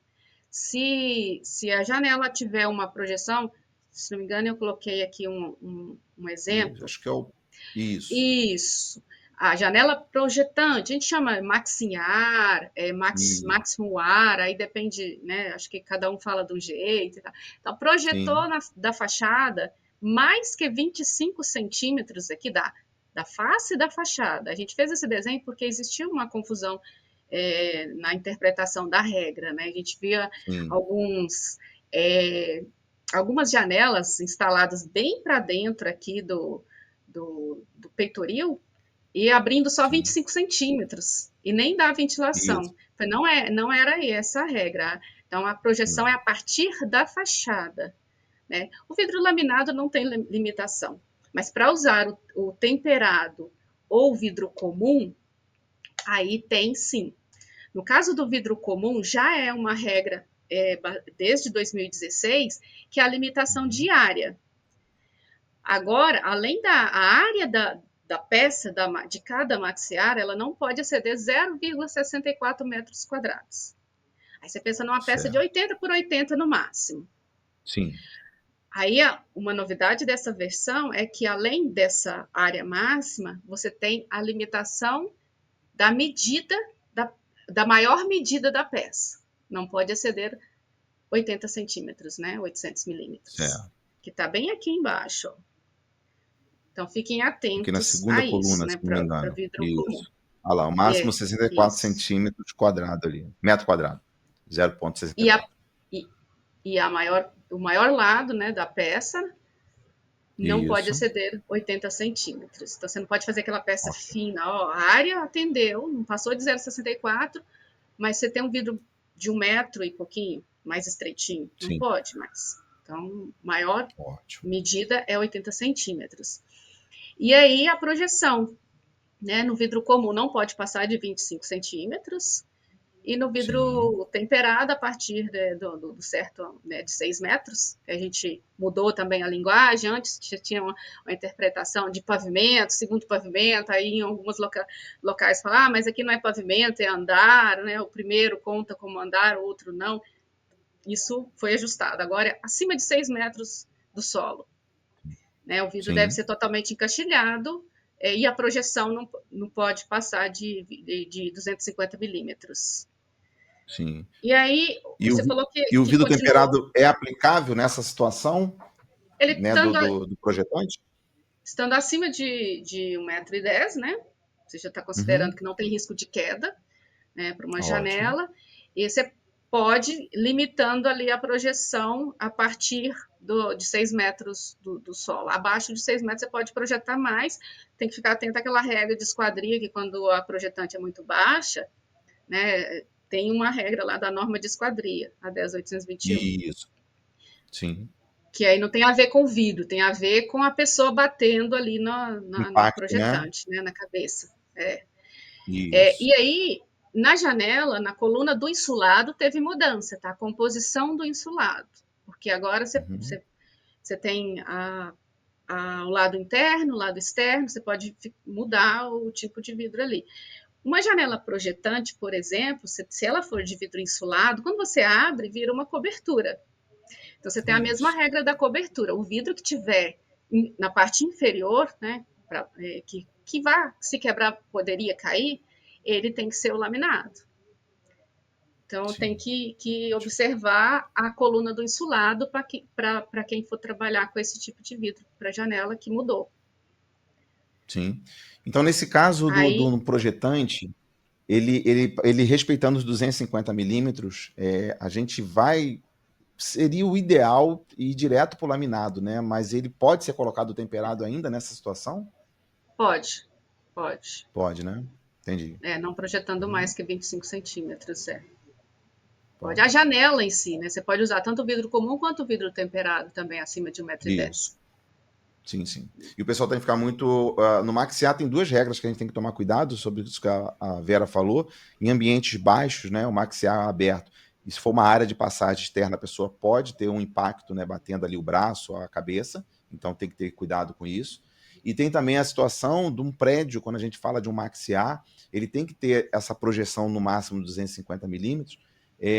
B: Se a janela tiver uma projeção, se não me engano, eu coloquei aqui um
A: Isso,
B: exemplo.
A: acho que é o. Isso.
B: Isso. A janela projetante, a gente chama maxilhar,
A: Isso.
B: máximo ar, aí depende, né? Acho que cada um fala de um jeito. Então, projetou
A: Sim.
B: da fachada mais que 25 centímetros aqui da face da fachada. A gente fez esse desenho porque existia uma confusão na interpretação da regra, né? A gente via
A: Sim.
B: alguns, é, algumas janelas instaladas bem para dentro aqui do peitoril e abrindo só
A: Sim.
B: 25 centímetros e nem dá
A: Isso.
B: ventilação. Então, não era essa a regra. Então, a projeção é
A: Não.
B: a partir da fachada. Né? O vidro laminado não tem limitação, mas para usar o temperado ou vidro comum, aí tem sim. No caso do vidro comum, já é uma regra desde 2016 que é a limitação
A: Uhum.
B: diária. Agora, além da área da peça de cada maxiar, ela não pode exceder 0,64 metros quadrados. Aí você pensa numa peça de
A: Certo.
B: 80 por 80 no máximo.
A: Sim.
B: Aí uma novidade dessa versão é que além dessa área máxima, você tem a limitação da medida da maior medida da peça. Não pode exceder 80 centímetros, né? 800 milímetros.
A: Certo.
B: Que está bem aqui embaixo. Ó. Então, fiquem
A: Aqui na
B: atentos
A: segunda
B: a isso,
A: coluna,
B: né,
A: se não me
B: para
A: engano.
B: vidro comum.
A: Isso. Olha lá, o máximo
B: É,
A: 64
B: isso.
A: centímetros quadrado ali. Metro quadrado.
B: E, a,
A: 0,64.
B: e, e o maior lado, né, da peça não pode
A: Isso.
B: exceder 80 centímetros. Então, você não pode fazer aquela peça
A: Ok.
B: fina. Ó, a área atendeu, não passou de 0,64, mas você tem um vidro de 1 metro e pouquinho, mais estreitinho. Não
A: Sim.
B: pode mais. Então, maior
A: Ótimo.
B: medida é 80 centímetros. E aí, a projeção. Né? No vidro comum não pode passar de 25 centímetros, e no
A: Sim.
B: vidro temperado, a partir do certo, né, de 6 metros, que a gente mudou também a linguagem, antes tinha uma interpretação de pavimento, segundo pavimento, aí em alguns locais falam, mas aqui não é pavimento, é andar, né? O primeiro conta como andar, o outro não. Isso foi ajustado. Agora, acima de 6 metros do solo. Né? O vidro deve
A: Sim.
B: ser totalmente encaixilhado e a projeção não pode passar de 250 milímetros.
A: Sim.
B: E aí,
A: E o,
B: você falou
A: e o
B: que
A: vidro
B: continuou,
A: temperado é aplicável nessa situação,
B: ele
A: né, do projetante?
B: estando acima de 1,10 m, né? Você já está considerando
A: Uhum.
B: que não tem risco de queda, né, para uma
A: Ótimo.
B: janela, e você pode limitando ali a projeção a partir de 6 metros do solo. Abaixo de 6 metros você pode projetar mais, tem que ficar atento àquela regra de esquadria, que quando a projetante é muito baixa, né, tem uma regra lá da norma de esquadria, a 10.821,
A: Isso. Sim.
B: que aí não tem a ver com o vidro, tem a ver com a pessoa batendo ali no
A: Impacto, né?
B: projetante, né, na cabeça.
A: Isso.
B: E aí, na janela, na coluna do insulado, teve mudança, tá? A composição do insulado. Porque agora
A: Uhum.
B: você tem o lado interno, o lado externo, você pode mudar o tipo de vidro ali. Uma janela projetante, por exemplo, se ela for de vidro insulado, quando você abre, vira uma cobertura. Então, você tem a mesma
A: Isso.
B: regra da cobertura. O vidro que tiver na parte inferior, né, que vá se quebrar, poderia cair, ele tem que ser o laminado. Então, tem
A: Sim.
B: que observar a coluna do insulado para quem for trabalhar com esse tipo de vidro para janela que mudou.
A: Sim. Então, nesse caso
B: Aí,
A: do projetante, ele respeitando os 250 milímetros, a gente vai... Seria o ideal ir direto para o laminado, né? Mas ele pode ser colocado temperado ainda nessa situação?
B: Pode, pode.
A: Pode, né? Entendi.
B: Não projetando
A: Uhum.
B: mais que 25 centímetros, Pode. A
A: Pode.
B: janela em si, né? Você pode usar tanto o vidro comum quanto o vidro temperado também, acima de 1,10 m.
A: Isso. Sim, sim. E o pessoal tem que ficar muito... no Maxiar tem duas regras que a gente tem que tomar cuidado sobre isso que a Vera falou. Em ambientes baixos, né, o Maxiar aberto, e se for uma área de passagem externa, a pessoa pode ter um impacto, né, batendo ali o braço, a cabeça. Então tem que ter cuidado com isso. E tem também a situação de um prédio, quando a gente fala de um Maxiar, ele tem que ter essa projeção no máximo de 250 milímetros.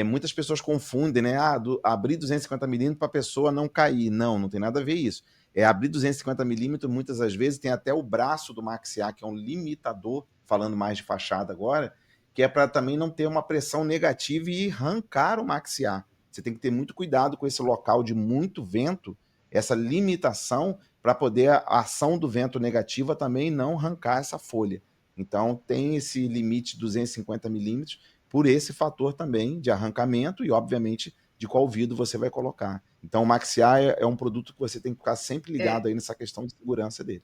A: Muitas pessoas confundem, né? Abrir 250 milímetros para a pessoa não cair. Não, não tem nada a ver isso. Abrir 250 milímetros, muitas das vezes, tem até o braço do Maxiar, que é um limitador, falando mais de fachada agora, que é para também não ter uma pressão negativa e arrancar o Maxiar. Você tem que ter muito cuidado com esse local de muito vento, essa limitação, para poder a ação do vento negativa também não arrancar essa folha. Então, tem esse limite de 250 milímetros por esse fator também de arrancamento e, obviamente, de qual vidro você vai colocar. Então, o Maxiar é um produto que você tem que ficar sempre ligado aí nessa questão de segurança dele.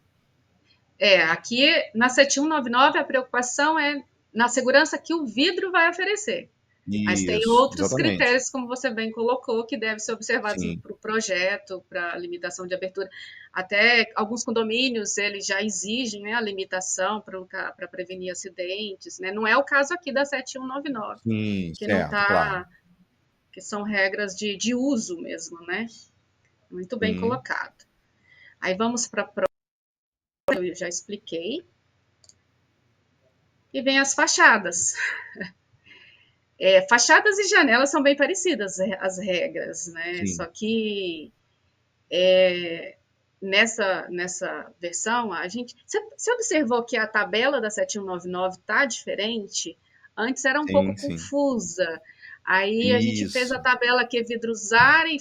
B: Aqui na 7199 a preocupação é na segurança que o vidro vai oferecer. Mas tem
A: Isso,
B: outros
A: exatamente.
B: critérios, como você bem colocou, que devem ser observados
A: Sim,
B: para o projeto, para a limitação de abertura. Até alguns condomínios, eles já exigem, né, a limitação para prevenir acidentes, né? Não é o caso aqui da 7199,
A: sim,
B: que não
A: certo, claro.
B: está, que são regras de uso mesmo, né? Muito bem
A: Sim,
B: colocado. Aí vamos para a prova, eu já expliquei. E vem as fachadas. Fachadas e janelas são bem parecidas as regras, né? Só
A: sim,
B: que nessa versão, a gente. Você observou que a tabela da 7199 está diferente? Antes era um pouco
A: sim.
B: confusa. Aí a gente fez a
A: Isso,
B: tabela que vidrosar e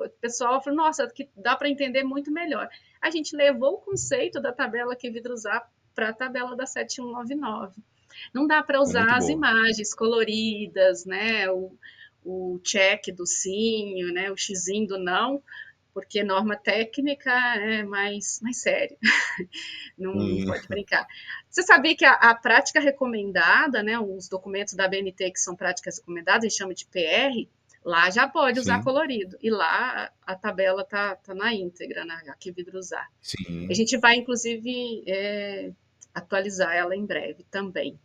B: o pessoal falou, nossa, que dá para entender muito melhor. A gente levou o conceito da tabela que vidrosar para a tabela da 7199. Não dá para
A: ficou muito
B: usar as
A: boa.
B: imagens coloridas, né? O check do sim, né? O xizinho do não, porque norma técnica é mais séria. Não
A: Sim,
B: pode brincar. Você sabia que a prática recomendada, né? Os documentos da BNT que são práticas recomendadas, a gente chama de PR, lá já pode usar
A: sim,
B: colorido. E lá a tabela tá na íntegra, né? Aqui vidro usar. A
A: sim.
B: gente vai, inclusive, atualizar ela em breve também.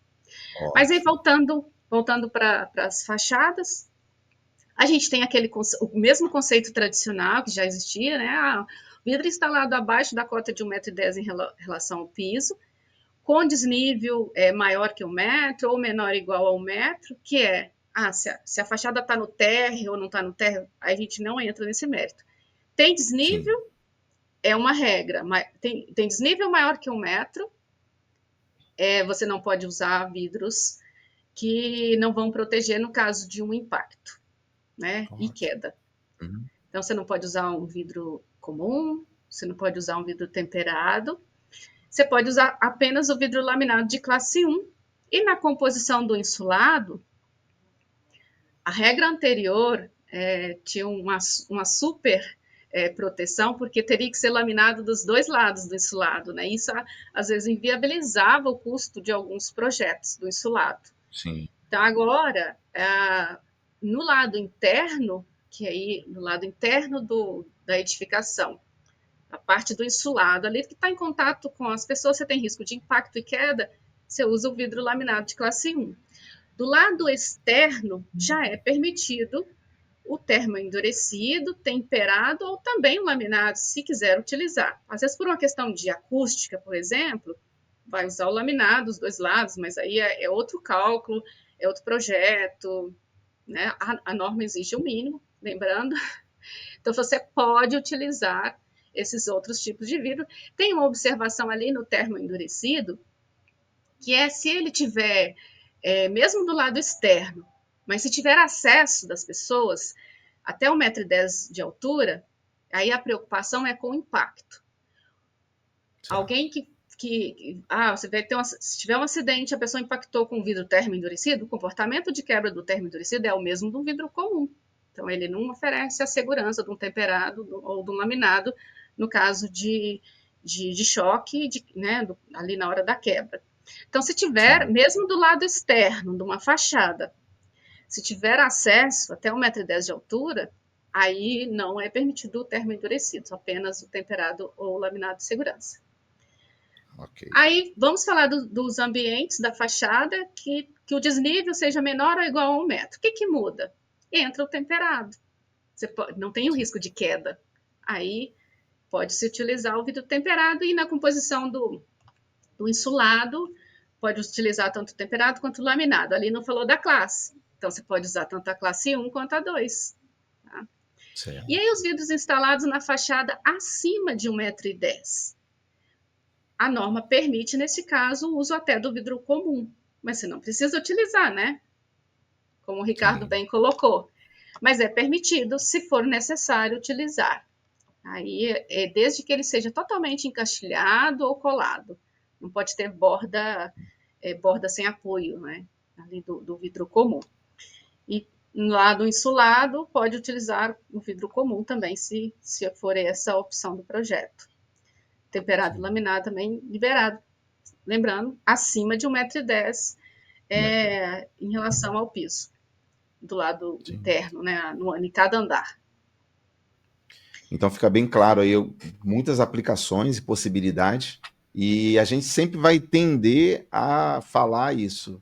B: Mas aí,
A: Ótimo.
B: voltando para as fachadas, a gente tem o mesmo conceito tradicional que já existia, né? Vidro instalado abaixo da cota de 1,10 m em relação ao piso, com desnível maior que 1 m ou menor ou igual a 1 m, que se a fachada está no térreo ou não está no térreo, a gente não entra nesse mérito. Tem
A: Sim,
B: desnível, é uma regra. Tem desnível maior que 1 m, você não pode usar vidros que não vão proteger no caso de um impacto, né? E
A: ótimo.
B: queda.
A: Uhum.
B: Então, você não pode usar um vidro comum, você não pode usar um vidro temperado, você pode usar apenas o vidro laminado de classe 1. E na composição do insulado, a regra anterior tinha uma super proteção, porque teria que ser laminado dos dois lados do insulado, né? Isso às vezes inviabilizava o custo de alguns projetos do insulado.
A: Sim,
B: Então, agora, no lado interno, que aí, no lado interno da edificação, a parte do insulado, ali que está em contato com as pessoas, você tem risco de impacto e queda, você usa o vidro laminado de classe 1. Do lado externo, já é permitido o termo endurecido, temperado ou também o laminado, se quiser utilizar. Às vezes, por uma questão de acústica, por exemplo, vai usar o laminado dos dois lados, mas aí é outro cálculo, é outro projeto, né? A norma exige o mínimo, lembrando. Então, você pode utilizar esses outros tipos de vidro. Tem uma observação ali no termo endurecido, que é se ele tiver, mesmo do lado externo, mas se tiver acesso das pessoas até 1,10 m de altura, aí a preocupação é com o impacto.
A: certo.
B: Alguém que você vai ter se tiver um acidente, a pessoa impactou com vidro termo endurecido, o comportamento de quebra do termo endurecido é o mesmo do vidro comum. Então, ele não oferece a segurança de um temperado ou de um laminado, no caso de choque, né, ali na hora da quebra. Então, se tiver,
A: Sim.
B: mesmo do lado externo de uma fachada, se tiver acesso até 1,10 m de altura, aí não é permitido o termo endurecido, apenas o temperado ou o laminado de segurança.
A: Ok.
B: Aí vamos falar dos ambientes da fachada que o desnível seja menor ou igual a 1 m. O que muda? Entra o temperado. Não tem o
A: Sim.
B: risco de queda. Aí pode-se utilizar o vidro temperado e na composição do insulado, pode utilizar tanto o temperado quanto o laminado. Ali não falou da classe. Então, você pode usar tanto a classe 1 quanto a 2. Tá? E aí,
A: Certo.
B: os vidros instalados na fachada acima de 1,10 m. A norma permite, nesse caso, o uso até do vidro comum. Mas você não precisa utilizar, né? Como o Ricardo
A: Sim.
B: bem colocou. Mas é permitido, se for necessário, utilizar. Aí é desde que ele seja totalmente encaixilhado ou colado. Não pode ter borda sem apoio, né? Ali do vidro comum. E lá do insulado, pode utilizar o vidro comum também, se for essa a opção do projeto. Temperado e
A: Sim.
B: laminado também liberado. Lembrando, acima de 1,10 m
A: Um metro e dez.
B: em relação ao piso, do lado
A: Sim.
B: interno, né? Em cada andar.
A: Então fica bem claro aí muitas aplicações e possibilidades, e a gente sempre vai tender a falar isso.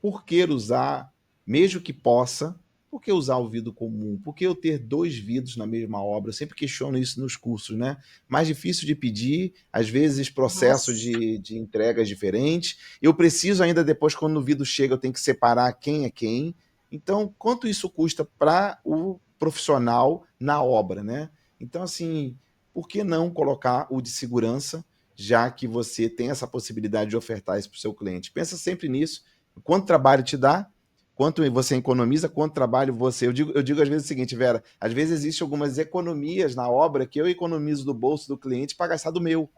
A: Por que usar, mesmo que possa, por que usar o vidro comum? Por que eu ter dois vidros na mesma obra? Eu sempre questiono isso nos cursos, né? Mais difícil de pedir, às vezes processo
B: Nossa,
A: de entregas diferentes. Eu preciso ainda depois, quando o vidro chega, eu tenho que separar quem é quem. Então, quanto isso custa para o profissional na obra, né? Então, assim, por que não colocar o de segurança, já que você tem essa possibilidade de ofertar isso para o seu cliente? Pensa sempre nisso. Quanto trabalho te dá, quanto você economiza, quanto trabalho você. Eu digo às vezes o seguinte, Vera, às vezes existem algumas economias na obra que eu economizo do bolso do cliente para gastar do meu.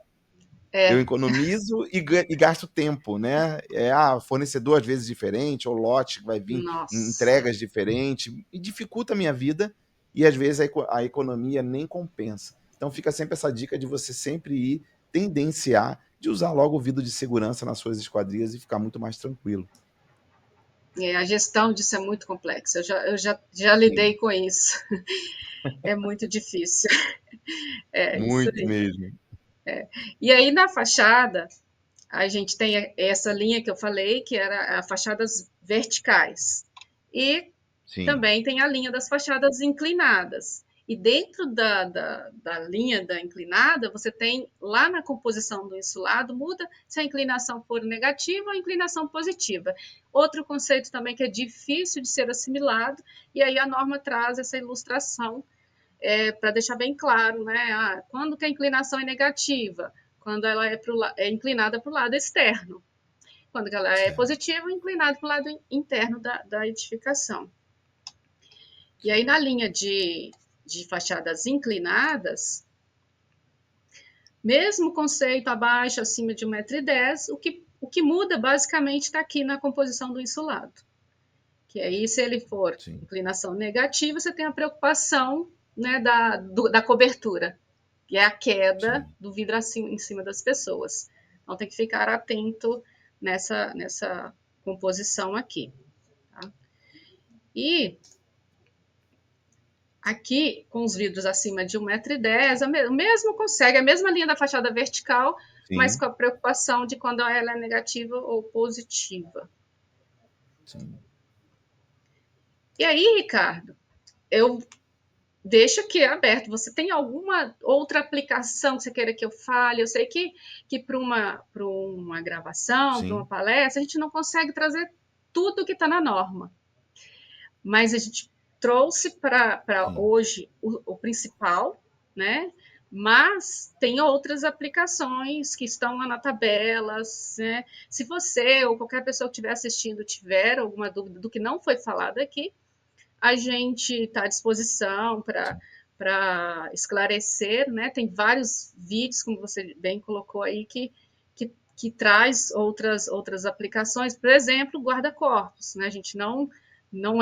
A: Eu
B: é,
A: economizo e gasto tempo, né? Fornecedor às vezes diferente, ou lote que vai vir em
B: nossa.
A: entregas diferentes, e dificulta a minha vida, e às vezes a economia nem compensa. Então fica sempre essa dica de você sempre ir tendenciar de usar logo o vidro de segurança nas suas esquadrias e ficar muito mais tranquilo.
B: A gestão disso é muito complexa. Eu já lidei
A: Sim,
B: com isso. É muito difícil. É isso
A: muito
B: aí.
A: mesmo.
B: E aí, na fachada, a gente tem essa linha que eu falei, que era as fachadas verticais. E
A: Sim,
B: também tem a linha das fachadas inclinadas. E dentro da linha da inclinada, você tem lá na composição do insulado, muda se a inclinação for negativa ou a inclinação positiva. Outro conceito também que é difícil de ser assimilado, e aí a norma traz essa ilustração para deixar bem claro, né? Quando que a inclinação é negativa? Quando ela é inclinada para o lado externo. Quando ela é
A: certo.
B: positiva, inclinada para o lado interno da edificação. E aí, na linha de fachadas inclinadas, mesmo conceito abaixo, acima de 1,10 m, o que muda basicamente está aqui na composição do insulado. Que aí, se ele for
A: Sim,
B: inclinação negativa, você tem a preocupação, né, da cobertura, que é a queda
A: sim.
B: do vidro em cima das pessoas. Então, tem que ficar atento nessa composição aqui. Tá? E aqui, com os vidros acima de 1,10 m, o mesmo consegue, a mesma linha da fachada vertical, mas
A: Sim,
B: com a preocupação de quando ela é negativa ou positiva.
A: sim.
B: E aí, Ricardo, eu deixo aqui aberto. Você tem alguma outra aplicação que você queira que eu fale? Eu sei que para uma gravação, para uma
A: Sim,
B: palestra, a gente não consegue trazer tudo que está na norma. Mas a gente trouxe para
A: sim.
B: hoje o principal, né? Mas tem outras aplicações que estão lá na tabela, né? Se você ou qualquer pessoa que estiver assistindo tiver alguma dúvida do que não foi falado aqui, a gente está à disposição
A: Sim.
B: para esclarecer, né? Tem vários vídeos, como você bem colocou aí, que que traz outras aplicações, por exemplo, guarda-corpos, né? A gente não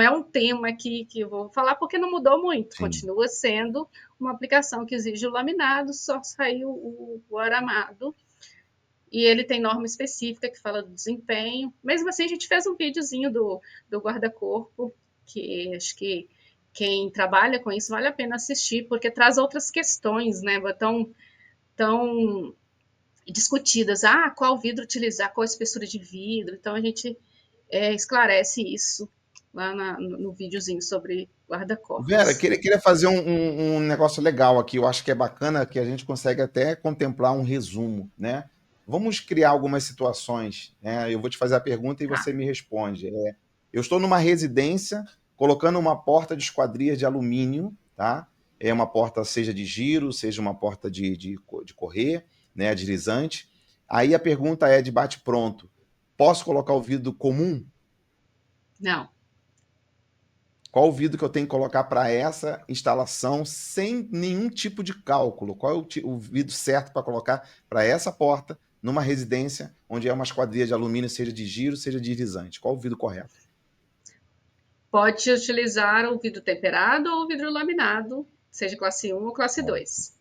B: é um tema que eu vou falar porque não mudou muito,
A: Sim.
B: continua sendo uma aplicação que exige o laminado, só saiu o aramado, e ele tem norma específica que fala do desempenho. Mesmo assim, a gente fez um videozinho do guarda-corpo, que acho que quem trabalha com isso vale a pena assistir, porque traz outras questões, né? Tão discutidas. Ah, qual vidro utilizar, qual espessura de vidro. Então, a gente esclarece isso lá no videozinho sobre
A: Vera,
B: guarda-corpos.
A: queria fazer um negócio legal aqui. Eu acho que é bacana que a gente consegue até contemplar um resumo, né? Vamos criar algumas situações, né? Eu vou te fazer a pergunta e
B: Tá.
A: você me responde. Eu estou numa residência colocando uma porta de esquadrias de alumínio, tá? É uma porta seja de giro, seja uma porta de correr, né? Deslizante. Aí a pergunta é de bate-pronto. Posso colocar o vidro comum?
B: Não,
A: Qual o vidro que eu tenho que colocar para essa instalação sem nenhum tipo de cálculo? Qual é o vidro certo para colocar para essa porta numa residência onde é uma esquadria de alumínio, seja de giro, seja de deslizante? Qual o vidro correto?
B: pode utilizar o vidro temperado ou o vidro laminado, seja classe 1 ou classe
A: Ó,
B: 2.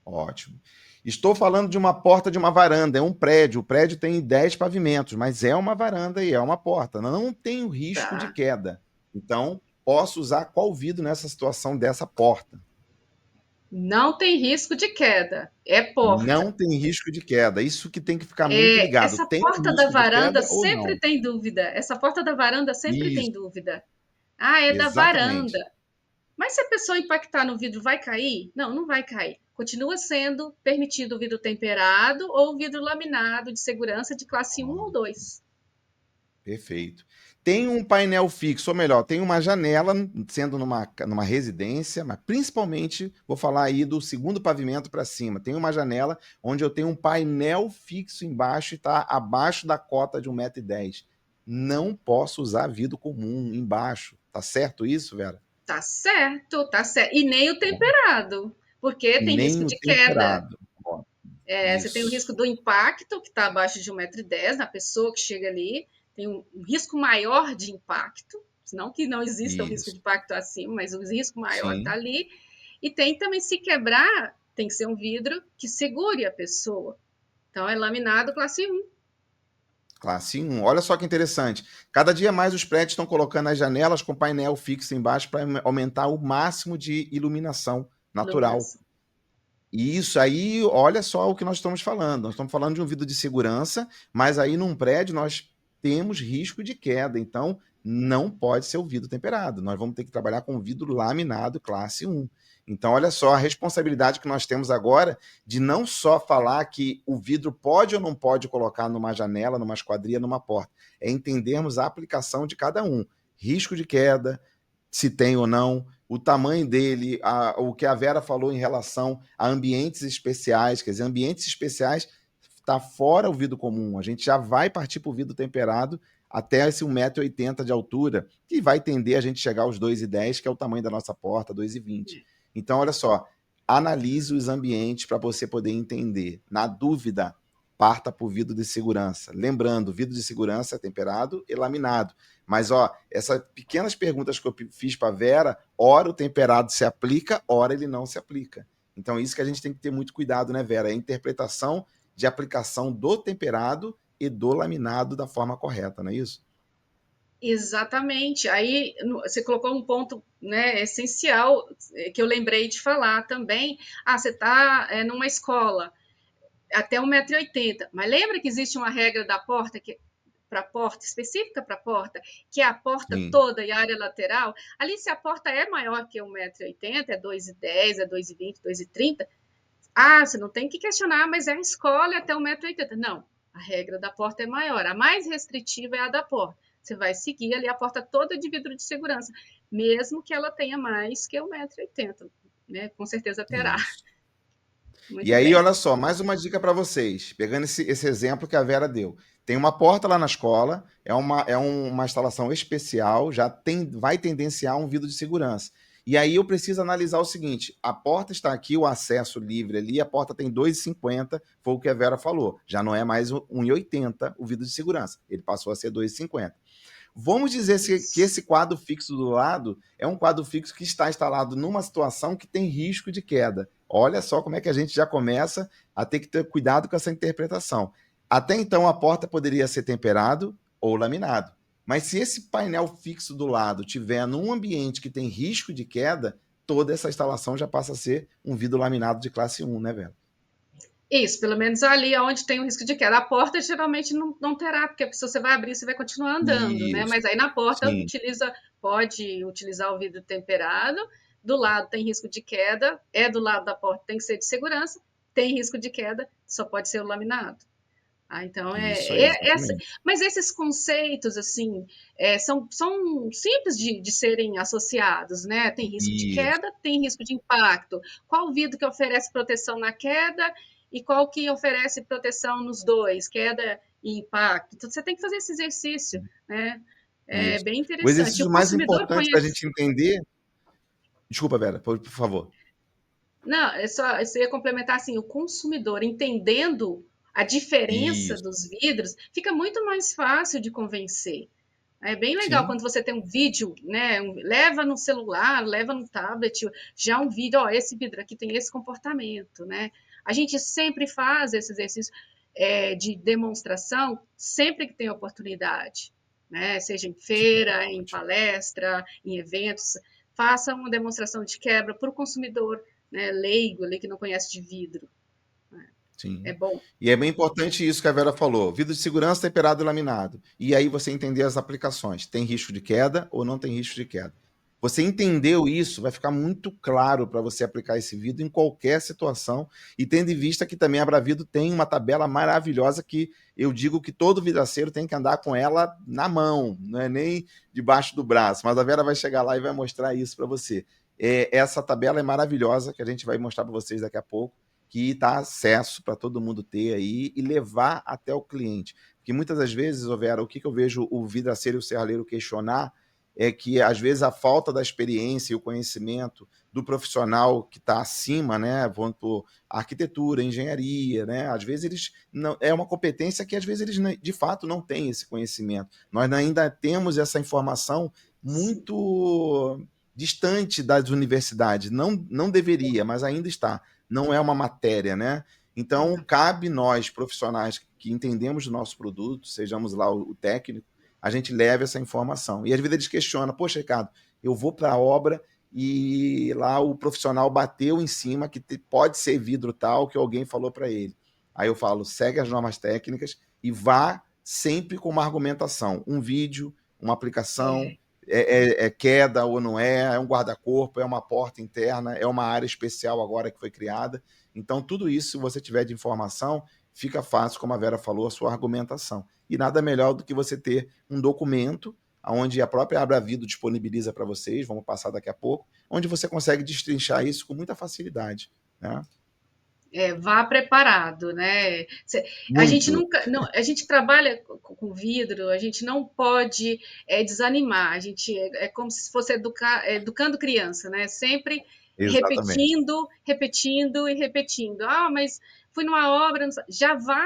A: ótimo. Estou falando de uma porta de uma varanda, é um prédio. O prédio tem 10 pavimentos, mas é uma varanda e é uma porta. Não tem o risco de
B: Tá.
A: queda. Então, posso usar qual vidro nessa situação dessa porta?
B: Não tem risco de queda, é porta.
A: Não tem risco de queda. Isso que tem que ficar muito ligado.
B: Essa
A: Tem
B: porta da
A: risco de
B: varanda
A: queda ou
B: sempre
A: não?
B: tem dúvida. Essa porta da varanda sempre tem
A: Isso,
B: dúvida. Ah, é da varanda.
A: exatamente.
B: Mas se a pessoa impactar no vidro, vai cair? Não, não vai cair. Continua sendo permitido o vidro temperado ou o vidro laminado de segurança de classe 1 ou
A: Ó,
B: 2.
A: perfeito. Tem um painel fixo, ou melhor, tem uma janela, sendo numa residência, mas principalmente vou falar aí do segundo pavimento para cima. Tem uma janela onde eu tenho um painel fixo embaixo e está abaixo da cota de 1,10 m. Não posso usar vidro comum embaixo. Tá certo isso, Vera?
B: Tá certo, tá certo. E nem o temperado, porque tem
A: Nem
B: risco
A: o
B: de queda.
A: temperado. Ó,
B: Você tem o
A: isso.
B: risco do impacto, que está abaixo de 1,10 m na pessoa que chega ali. Tem um risco maior de impacto, não que não exista o risco de
A: Isso.
B: impacto acima, mas o risco maior está
A: Sim.
B: ali. E tem também, se quebrar, tem que ser um vidro que segure a pessoa. Então, é laminado classe 1.
A: Classe 1. Olha só que interessante. Cada dia mais os prédios estão colocando as janelas com painel fixo embaixo para aumentar o máximo de iluminação natural.
B: Iluminação.
A: E isso aí, olha só o que nós estamos falando. Nós estamos falando de um vidro de segurança, mas aí num prédio nós temos risco de queda. Então, não pode ser o vidro temperado. Nós vamos ter que trabalhar com vidro laminado classe 1. Então, olha só a responsabilidade que nós temos agora de não só falar que o vidro pode ou não pode colocar numa janela, numa esquadria, numa porta. É entendermos a aplicação de cada um. Risco de queda, se tem ou não, o tamanho dele, o que a Vera falou em relação a ambientes especiais, quer dizer, ambientes especiais está fora o vidro comum. A gente já vai partir para o vidro temperado até esse 1,80 m de altura, que vai tender a gente chegar aos 2,10 m, que é o tamanho da nossa porta, 2,20 m. Então, olha só, analise os ambientes para você poder entender. Na dúvida, parta para o vidro de segurança. Lembrando, vidro de segurança é temperado e laminado. Mas, ó, essas pequenas perguntas que eu fiz para a Vera, ora o temperado se aplica, ora ele não se aplica. Então, isso que a gente tem que ter muito cuidado, né, Vera? É a interpretação de aplicação do temperado e do laminado da forma correta, não é isso?
B: Exatamente. Aí você colocou um ponto, né, essencial, que eu lembrei de falar também. Ah, você está numa escola até 1,80 m, mas lembra que existe uma regra da porta que para a porta, específica para a porta, que é a porta
A: Sim,
B: toda e a área lateral. Ali, se a porta é maior que 1,80 m, é 2,10 m, é 2,20 m, 2,30 m, você não tem que questionar, mas é a escola é até 1,80 m. Não, a regra da porta é maior. A mais restritiva é a da porta. Você vai seguir ali a porta toda de vidro de segurança, mesmo que ela tenha mais que 1,80 m, né? Com certeza terá.
A: isso. E
B: Muito
A: aí,
B: bem.
A: olha só, mais uma dica para vocês, pegando esse exemplo que a Vera deu. Tem uma porta lá na escola, é uma instalação especial, vai tendenciar um vidro de segurança. E aí eu preciso analisar o seguinte: a porta está aqui, o acesso livre ali, a porta tem 2,50, foi o que a Vera falou. Já não é mais 1,80 o vidro de segurança, ele passou a ser 2,50. Vamos dizer que esse quadro fixo do lado é um quadro fixo que está instalado numa situação que tem risco de queda. Olha só como é que a gente já começa a ter que ter cuidado com essa interpretação. Até então, a porta poderia ser temperado ou laminado. Mas se esse painel fixo do lado tiver num ambiente que tem risco de queda, toda essa instalação já passa a ser um vidro laminado de classe 1, né, Vera?
B: Isso, pelo menos ali onde tem o risco de queda. A porta geralmente não terá, porque se você vai abrir, você vai continuar andando, né?
A: Isso,
B: Mas aí na porta
A: sim.
B: pode utilizar o vidro temperado. Do lado tem risco de queda, do lado da porta tem que ser de segurança, tem risco de queda, só pode ser o laminado. Então
A: Isso aí, exatamente.
B: mas esses conceitos assim são simples de serem associados, né? Tem risco de
A: Isso.
B: queda, tem risco de impacto. Qual vidro que oferece proteção na queda e qual que oferece proteção nos dois, queda e impacto? Então você tem que fazer esse exercício, né? É
A: Isso.
B: bem
A: O
B: interessante. E o
A: exercício mais
B: consumidor
A: importante da
B: conhece.
A: gente entender. Desculpa, Vera, por favor.
B: Não, é só, eu ia complementar assim, o consumidor entendendo a diferença
A: Isso.
B: dos vidros, fica muito mais fácil de convencer. É bem legal
A: Sim,
B: quando você tem um vídeo, né? Leva no celular, leva no tablet, já um vídeo, ó, esse vidro aqui tem esse comportamento, né? A gente sempre faz esse exercício de demonstração, sempre que tem oportunidade, né? Seja em
A: que
B: feira, em
A: ótimo.
B: palestra, em eventos, faça uma demonstração de quebra para o consumidor, né, leigo ali que não conhece de vidro. É
A: Sim.
B: bom.
A: E é bem importante isso que a Vera falou: vidro de segurança temperado e laminado. E aí você entender as aplicações. Tem risco de queda ou não tem risco de queda? Você entendeu isso, vai ficar muito claro para você aplicar esse vidro em qualquer situação. E tendo em vista que também a Bravido tem uma tabela maravilhosa que eu digo que todo vidraceiro tem que andar com ela na mão, não é nem debaixo do braço. Mas a Vera vai chegar lá e vai mostrar isso para você. Essa tabela é maravilhosa, que a gente vai mostrar para vocês daqui a pouco, que está acesso para todo mundo ter aí e levar até o cliente. Porque muitas das vezes, Vera, o que eu vejo o vidraceiro e o serralheiro questionar é que, às vezes, a falta da experiência e o conhecimento do profissional que está acima, né, vamos por arquitetura, engenharia, né, às vezes eles não, é uma competência que, às vezes, eles de fato não têm esse conhecimento. Nós ainda temos essa informação
B: Sim.
A: muito distante das universidades. Não deveria, mas ainda está. Não é uma matéria, né? Então, cabe nós, profissionais que entendemos do nosso produto, sejamos lá o técnico, a gente leva essa informação. E às vezes eles questionam: poxa, Ricardo, eu vou para a obra e lá o profissional bateu em cima que pode ser vidro tal que alguém falou para ele. Aí eu falo: segue as normas técnicas e vá sempre com uma argumentação, um vídeo, uma aplicação,
B: É.
A: é queda ou não é um guarda-corpo, é uma porta interna, é uma área especial agora que foi criada. Então, tudo isso, se você tiver de informação, fica fácil, como a Vera falou, a sua argumentação. E nada melhor do que você ter um documento onde a própria Abravido disponibiliza para vocês, vamos passar daqui a pouco, onde você consegue destrinchar isso com muita facilidade. Né?
B: Vá preparado, né? A gente
A: Muito.
B: nunca, não, a gente trabalha com vidro, a gente não pode desanimar. A gente é como se fosse educando criança, né? Sempre
A: Exatamente.
B: repetindo, repetindo e repetindo. Ah, mas fui numa obra, já vá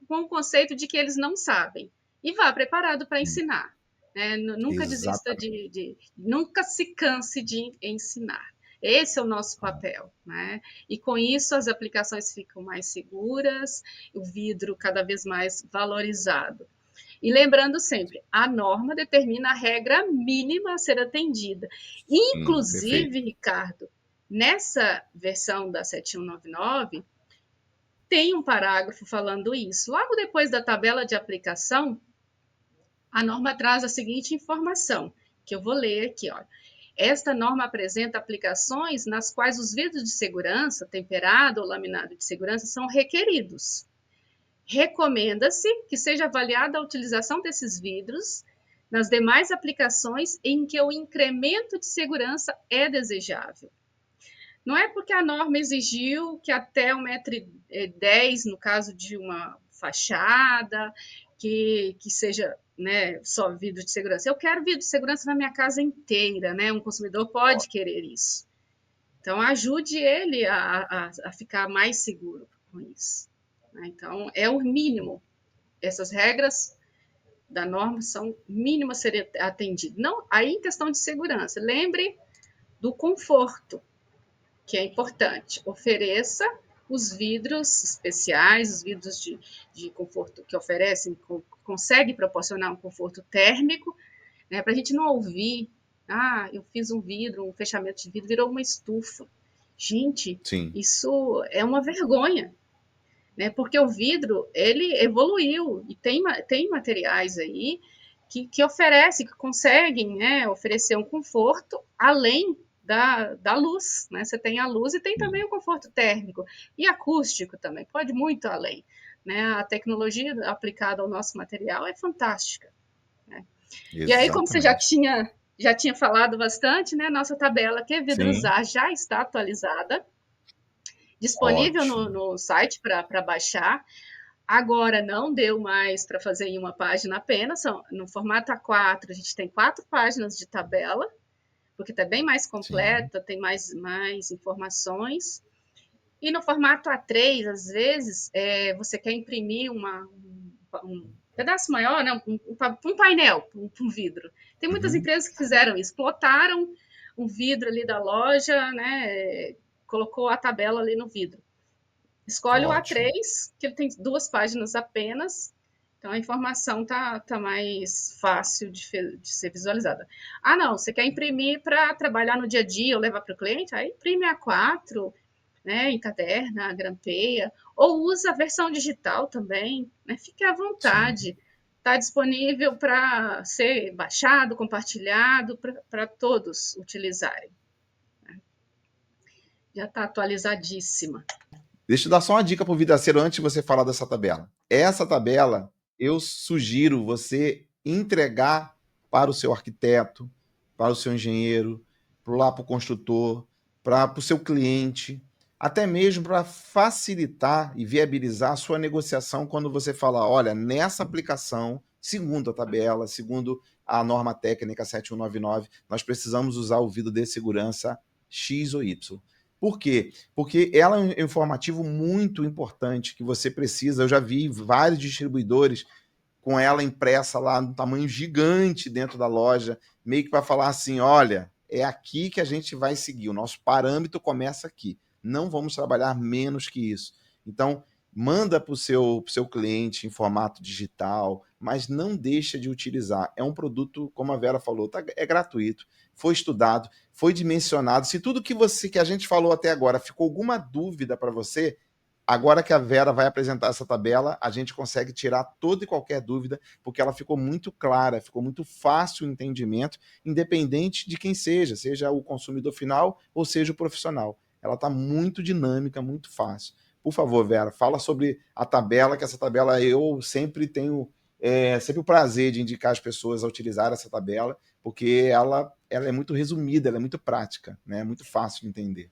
B: com o conceito de que eles não sabem e vá preparado para ensinar. Né? Nunca desista
A: Exatamente.
B: nunca se canse de ensinar. Esse é o nosso papel, né? E com isso as aplicações ficam mais seguras, o vidro cada vez mais valorizado. E lembrando sempre, a norma determina a regra mínima a ser atendida.
A: Sim, perfeito.
B: Inclusive, Ricardo, nessa versão da 7199, tem um parágrafo falando isso. Logo depois da tabela de aplicação, a norma traz a seguinte informação, que eu vou ler aqui, ó. Esta norma apresenta aplicações nas quais os vidros de segurança, temperado ou laminado de segurança, são requeridos. Recomenda-se que seja avaliada a utilização desses vidros nas demais aplicações em que o incremento de segurança é desejável. Não é porque a norma exigiu que até 1,10 m, no caso de uma fachada, que seja né, só vidro de segurança. Eu quero vidro de segurança na minha casa inteira, né? Um consumidor pode querer isso. Então, ajude ele a ficar mais seguro com isso. Né? Então, é o mínimo. Essas regras da norma são mínimas a serem atendidas. Não, aí, em questão de segurança, lembre do conforto, que é importante. Ofereça os vidros especiais, os vidros de conforto que oferecem, consegue proporcionar um conforto térmico, né, para a gente não ouvir, eu fiz um vidro, um fechamento de vidro, virou uma estufa. Gente,
A: Sim,
B: isso é uma vergonha, né? Porque o vidro, ele evoluiu e tem materiais aí que oferecem, que conseguem, né, oferecer um conforto além da luz, né? Você tem a luz e tem também
A: sim,
B: o conforto térmico e acústico também, pode muito além, né? A tecnologia aplicada ao nosso material é fantástica, né? E aí, como você
A: exatamente.
B: já tinha falado bastante, né? Nossa tabela que Vidros
A: Sim,
B: A já está atualizada, disponível
A: ótimo.
B: no site para baixar. Agora não deu mais para fazer em uma página apenas, no formato A4 a gente tem 4 páginas de tabela, porque está bem mais
A: Sim,
B: completa, tem mais informações. E no formato A3, às vezes, você quer imprimir um pedaço maior, né? Um painel, um vidro. Tem muitas
A: uhum,
B: empresas que fizeram isso, plotaram um vidro ali da loja, né? Colocou a tabela ali no vidro. Escolhe o
A: ótimo.
B: A3, que ele tem 2 páginas apenas, então a informação tá mais fácil de ser visualizada. Não, você quer imprimir para trabalhar no dia a dia ou levar para o cliente? Aí imprime A4, né, encaderna, grampeia, ou usa a versão digital também, né? Fique à
A: Sim.
B: vontade. Está disponível para ser baixado, compartilhado, para todos utilizarem. Já está atualizadíssima.
A: Deixa eu dar só uma dica para o Vidaceiro antes de você falar dessa tabela. Essa tabela, eu sugiro você entregar para o seu arquiteto, para o seu engenheiro, lá para o construtor, para o seu cliente, até mesmo para facilitar e viabilizar a sua negociação quando você fala, olha, nessa aplicação, segundo a tabela, segundo a norma técnica 7199, nós precisamos usar o vidro de segurança X ou Y. Por quê? Porque ela é um informativo muito importante que você precisa. Eu já vi vários distribuidores com ela impressa lá no tamanho gigante dentro da loja, meio que para falar assim: olha, é aqui que a gente vai seguir, o nosso parâmetro começa aqui. Não vamos trabalhar menos que isso. Então, manda para o seu cliente em formato digital, mas não deixa de utilizar. É um produto, como a Vera falou, é gratuito, foi estudado, foi dimensionado. Se tudo que a gente falou até agora ficou alguma dúvida para você, agora que a Vera vai apresentar essa tabela, a gente consegue tirar toda e qualquer dúvida, porque ela ficou muito clara, ficou muito fácil o entendimento, independente de quem seja o consumidor final ou seja o profissional. Ela está muito dinâmica, muito fácil. Por favor, Vera, fala sobre a tabela, que essa tabela eu sempre tenho sempre o prazer de indicar as pessoas a utilizar essa tabela, porque ela é muito resumida, ela é muito prática, né? É muito fácil de entender.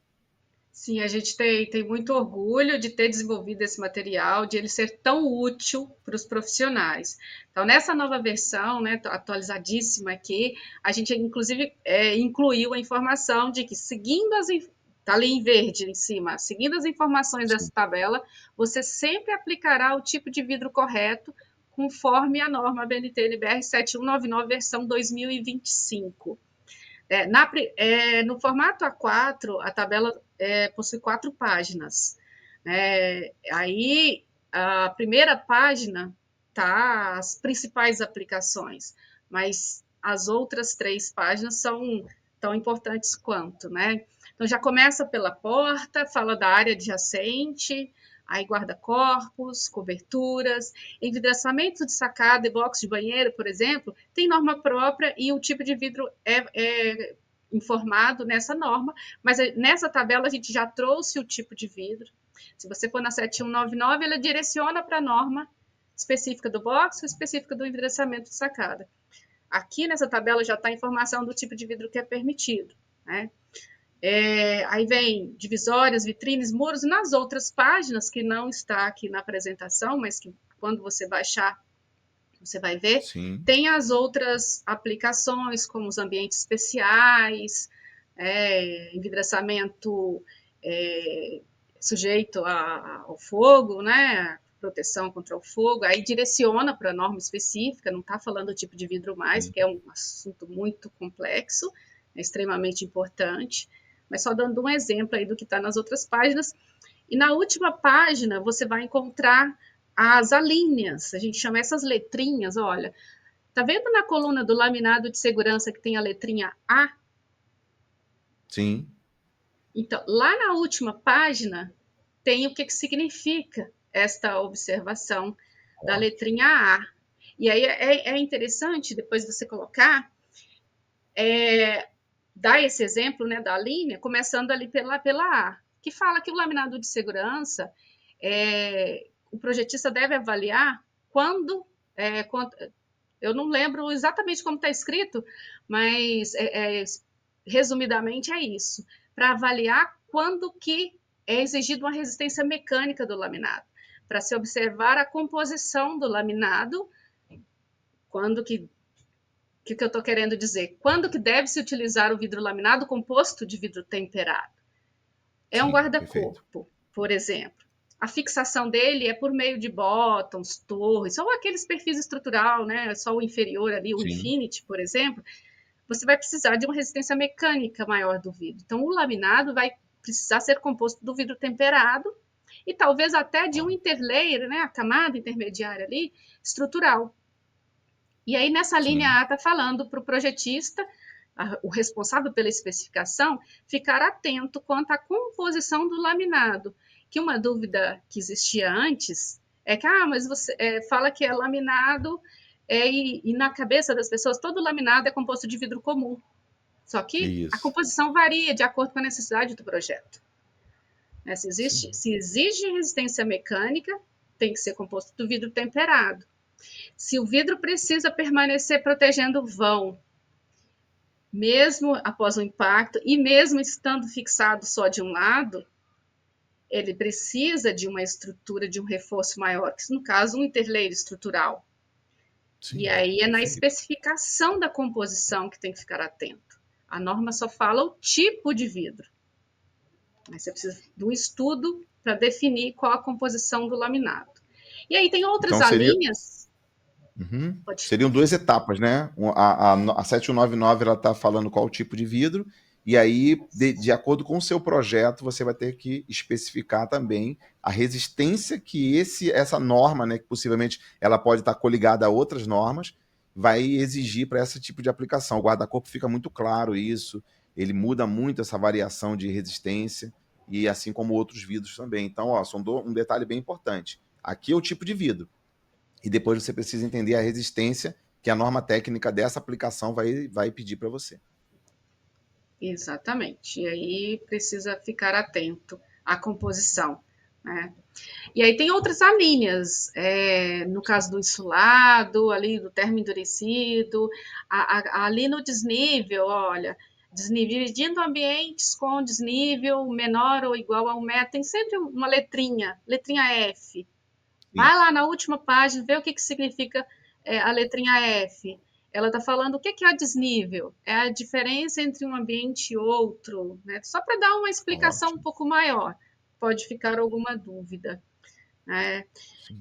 B: Sim, a gente tem muito orgulho de ter desenvolvido esse material, de ele ser tão útil para os profissionais. Então, nessa nova versão, né, atualizadíssima aqui, a gente inclusive incluiu a informação de que seguindo está ali em verde em cima, seguindo as informações dessa
A: Sim.
B: tabela, você sempre aplicará o tipo de vidro correto conforme a norma BNT-NBR 7199 versão 2025. No formato A4, a tabela possui 4 páginas. Aí, a primeira página tá as principais aplicações, mas as outras 3 páginas são tão importantes quanto, né? Então, já começa pela porta, fala da área adjacente, aí guarda-corpos, coberturas, envidraçamento de sacada e box de banheiro, por exemplo, tem norma própria e o tipo de vidro é informado nessa norma, mas nessa tabela a gente já trouxe o tipo de vidro. Se você for na 7199, ela direciona para a norma específica do box ou específica do envidraçamento de sacada. Aqui nessa tabela já está a informação do tipo de vidro que é permitido, né? Aí vem divisórias, vitrines, muros, e nas outras páginas, que não está aqui na apresentação, mas que quando você baixar Você vai ver.
A: Sim.
B: Tem as outras aplicações, como os ambientes especiais, envidraçamento sujeito ao fogo, né? Proteção contra o fogo, aí direciona para a norma específica, não está falando do tipo de vidro mais,
A: Sim.
B: porque é um assunto muito complexo, é extremamente importante, mas só dando um exemplo aí do que está nas outras páginas. E na última página você vai encontrar as alíneas, a gente chama essas letrinhas, olha, tá vendo na coluna do laminado de segurança que tem a letrinha A?
A: Sim.
B: Então, lá na última página tem o que significa esta observação da letrinha A. E aí é interessante depois você colocar, dar esse exemplo, né, da linha, começando ali pela A, que fala que o laminado de segurança, o projetista deve avaliar quando eu não lembro exatamente como está escrito, mas resumidamente é isso, para avaliar quando que é exigida uma resistência mecânica do laminado, para se observar a composição do laminado, quando que eu estou querendo dizer? Quando que deve se utilizar o vidro laminado composto de vidro temperado? É um
A: Sim, perfeito.
B: guarda-corpo, por exemplo. A fixação dele é por meio de bottoms, torres, ou aqueles perfis estrutural, né? Só o inferior ali, o
A: Sim.
B: infinity, por exemplo. Você vai precisar de uma resistência mecânica maior do vidro. Então, o laminado vai precisar ser composto do vidro temperado e talvez até de um interlayer, né? A camada intermediária ali, estrutural. E aí, nessa linha
A: Sim.
B: A, está falando para o projetista, o responsável pela especificação, ficar atento quanto à composição do laminado. Que uma dúvida que existia antes é que, mas você fala que é laminado, e na cabeça das pessoas, todo laminado é composto de vidro comum. Só que a
A: Isso.
B: composição varia de acordo com a necessidade do projeto. Né?
A: Sim.
B: Se exige resistência mecânica, tem que ser composto do vidro temperado. Se o vidro precisa permanecer protegendo o vão, mesmo após o impacto, e mesmo estando fixado só de um lado, ele precisa de uma estrutura, de um reforço maior, que no caso, um interlayer estrutural. E
A: Sim,
B: aí é na
A: perfeito.
B: especificação da composição que tem que ficar atento. A norma só fala o tipo de vidro. Mas você precisa de um estudo para definir qual a composição do laminado. E aí tem outras
A: Então seria.
B: alíneas.
A: Uhum. Seriam
B: Pode
A: duas
B: dizer.
A: etapas, né? A 7199 ela está falando qual o tipo de vidro, e aí, de acordo com o seu projeto, você vai ter que especificar também a resistência que essa norma, né, que possivelmente ela pode estar coligada a outras normas, vai exigir para esse tipo de aplicação. O guarda-corpo fica muito claro isso, ele muda muito essa variação de resistência, e assim como outros vidros também. Então, ó, um detalhe bem importante. Aqui é o tipo de vidro. E depois você precisa entender a resistência que a norma técnica dessa aplicação vai pedir para você.
B: Exatamente. E aí precisa ficar atento à composição. Né? E aí tem outras alíneas, no caso do insulado, ali do termo endurecido, ali no desnível, olha, dividindo ambientes com desnível menor ou igual a 1 metro, tem sempre uma letrinha F.
A: Sim.
B: Vai lá na última página, vê o que significa a letrinha F. Ela está falando o que é a desnível? É a diferença entre um ambiente e outro, né? Só para dar uma explicação um
A: Ótimo.
B: pouco maior. Pode ficar alguma dúvida. Né?
A: Sim.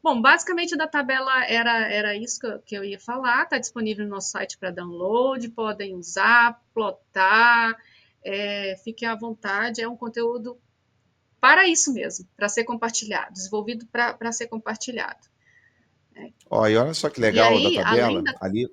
B: Bom, basicamente da tabela era isso que eu ia falar. Está disponível no nosso site para download, podem usar, plotar, fiquem à vontade. É um conteúdo para isso mesmo, para ser compartilhado, desenvolvido para ser compartilhado.
A: Ó, e olha só que
B: E
A: legal da
B: aí, além
A: tabela.
B: da.
A: Ali.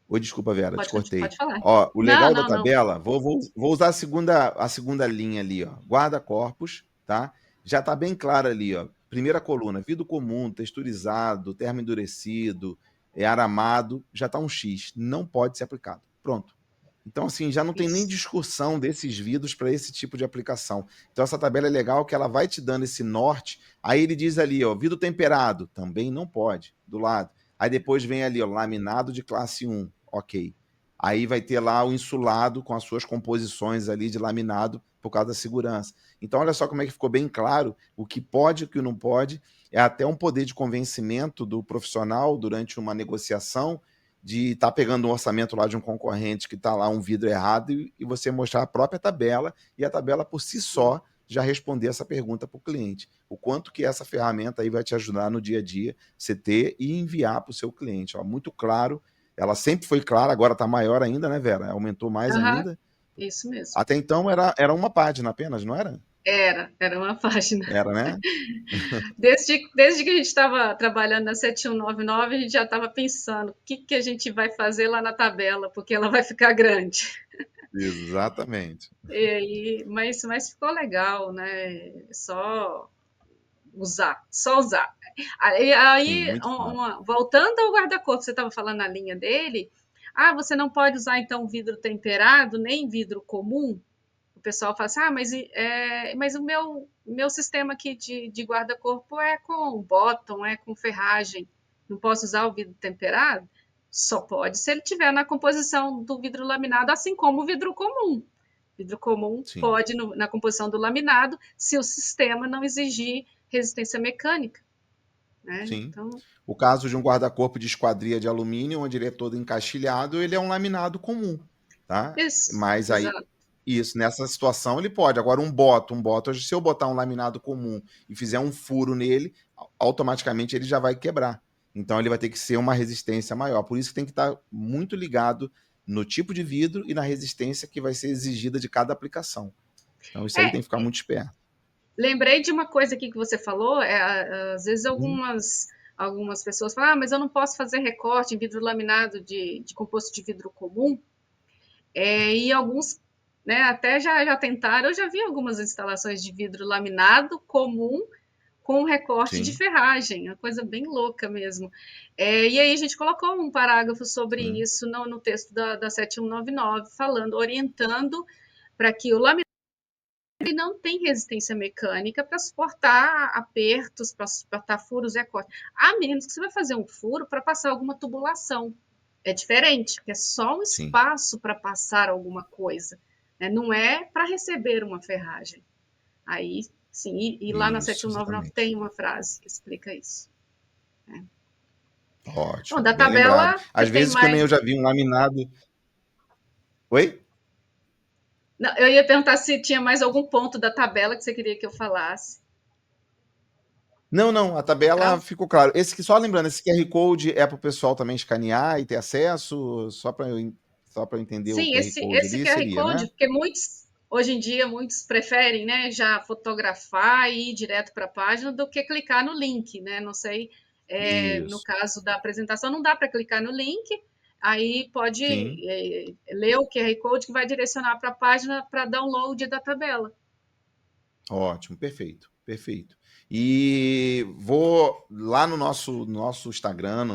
A: Oi, desculpa, Vera, te cortei.
B: Pode falar.
A: Ó, o
B: Não,
A: legal da
B: não, não.
A: tabela, vou usar a segunda linha ali, ó. Guarda-corpos, tá? Já tá bem claro ali, ó. Primeira coluna, vidro comum, texturizado, termo endurecido, aramado, já tá um X. Não pode ser aplicado. Pronto. Então, assim, já não tem nem
B: Isso.
A: discussão desses vidros para esse tipo de aplicação. Então, essa tabela é legal que ela vai te dando esse norte. Aí ele diz ali, ó, vidro temperado, também não pode, do lado. Aí depois vem ali, ó, laminado de classe 1, ok. Aí vai ter lá o insulado com as suas composições ali de laminado, por causa da segurança. Então, olha só como é que ficou bem claro o que pode e o que não pode. É até um poder de convencimento do profissional durante uma negociação de estar pegando um orçamento lá de um concorrente que está lá um vidro errado e você mostrar a própria tabela e a tabela por si
B: Sim.
A: só já responder essa pergunta para o cliente. O quanto que essa ferramenta aí vai te ajudar no dia a dia, você ter e enviar para o seu cliente. Ó, muito claro, ela sempre foi clara, agora está maior ainda, né, Vera? Aumentou mais
B: Aham,
A: ainda.
B: isso mesmo.
A: Até então era uma página apenas, não era?
B: Era uma página.
A: Era, né?
B: Desde que a gente estava trabalhando na 7199, a gente já estava pensando o que, que a gente vai fazer lá na tabela, porque ela vai ficar grande.
A: Exatamente.
B: E aí, mas ficou legal, né? Só usar.
A: Sim, muito claro.
B: Voltando ao guarda-corpo, você estava falando na linha dele. Ah, você não pode usar então vidro temperado, nem vidro comum. O pessoal fala assim, ah, mas o meu sistema aqui de guarda-corpo é com bottom, é com ferragem. Não posso usar o vidro temperado? Só pode se ele tiver na composição do vidro laminado, assim como o vidro comum. Vidro comum
A: Sim,
B: pode, na composição do laminado, se o sistema não exigir resistência mecânica. Né?
A: sim.
B: Então,
A: O caso de um guarda-corpo de esquadria de alumínio, onde ele é todo encaixilhado, ele é um laminado comum, tá?
B: isso,
A: Mas aí,
B: exato.
A: isso, nessa situação ele pode. Agora, um bottom, se eu botar um laminado comum e fizer um furo nele, automaticamente ele já vai quebrar. Então ele vai ter que ser uma resistência maior. Por isso que tem que estar muito ligado no tipo de vidro e na resistência que vai ser exigida de cada aplicação. Então isso aí tem
B: É,
A: que ficar muito esperto.
B: lembrei de uma coisa aqui que você falou, às vezes
A: Uhum.
B: algumas pessoas falam, ah, mas eu não posso fazer recorte em vidro laminado de composto de vidro comum, e alguns, né, até já tentaram, eu já vi algumas instalações de vidro laminado comum com recorte de
A: Sim,
B: ferragem, uma coisa bem louca mesmo. E aí a gente colocou um parágrafo sobre
A: sim,
B: isso no texto da 7199, falando, orientando para que o laminado ele não tem resistência mecânica para suportar apertos, para suportar furos e cortes. A menos que você vai fazer um furo para passar alguma tubulação. É diferente, porque é só um
A: sim.
B: espaço para passar alguma coisa. Né? Não é para receber uma ferragem. Aí, sim, e lá na
A: Isso,
B: 7199
A: exatamente.
B: tem uma frase que explica isso. Né? Bom,
A: Ótimo,
B: da
A: bem lembrado.
B: tabela, você
A: Às
B: tem
A: vezes que nem
B: mais.
A: eu já vi um laminado. Oi?
B: Não, eu ia perguntar se tinha mais algum ponto da tabela que você queria que eu falasse.
A: Não, não, a tabela
B: Ah,
A: ficou claro. Esse que só lembrando, esse QR Code é para o pessoal também escanear e ter acesso, só para eu entender o
B: sim,
A: QR
B: esse,
A: Code
B: esse
A: ali
B: QR
A: seria,
B: Code,
A: né?
B: porque hoje em dia, muitos preferem, né, já fotografar e ir direto para a página do que clicar no link, né? Não sei, no
A: Isso.
B: caso da apresentação, não dá para clicar no link, aí pode
A: Sim.
B: ler o QR Code que vai direcionar para a página para download da tabela.
A: Ótimo, perfeito, perfeito. E vou lá no nosso Instagram,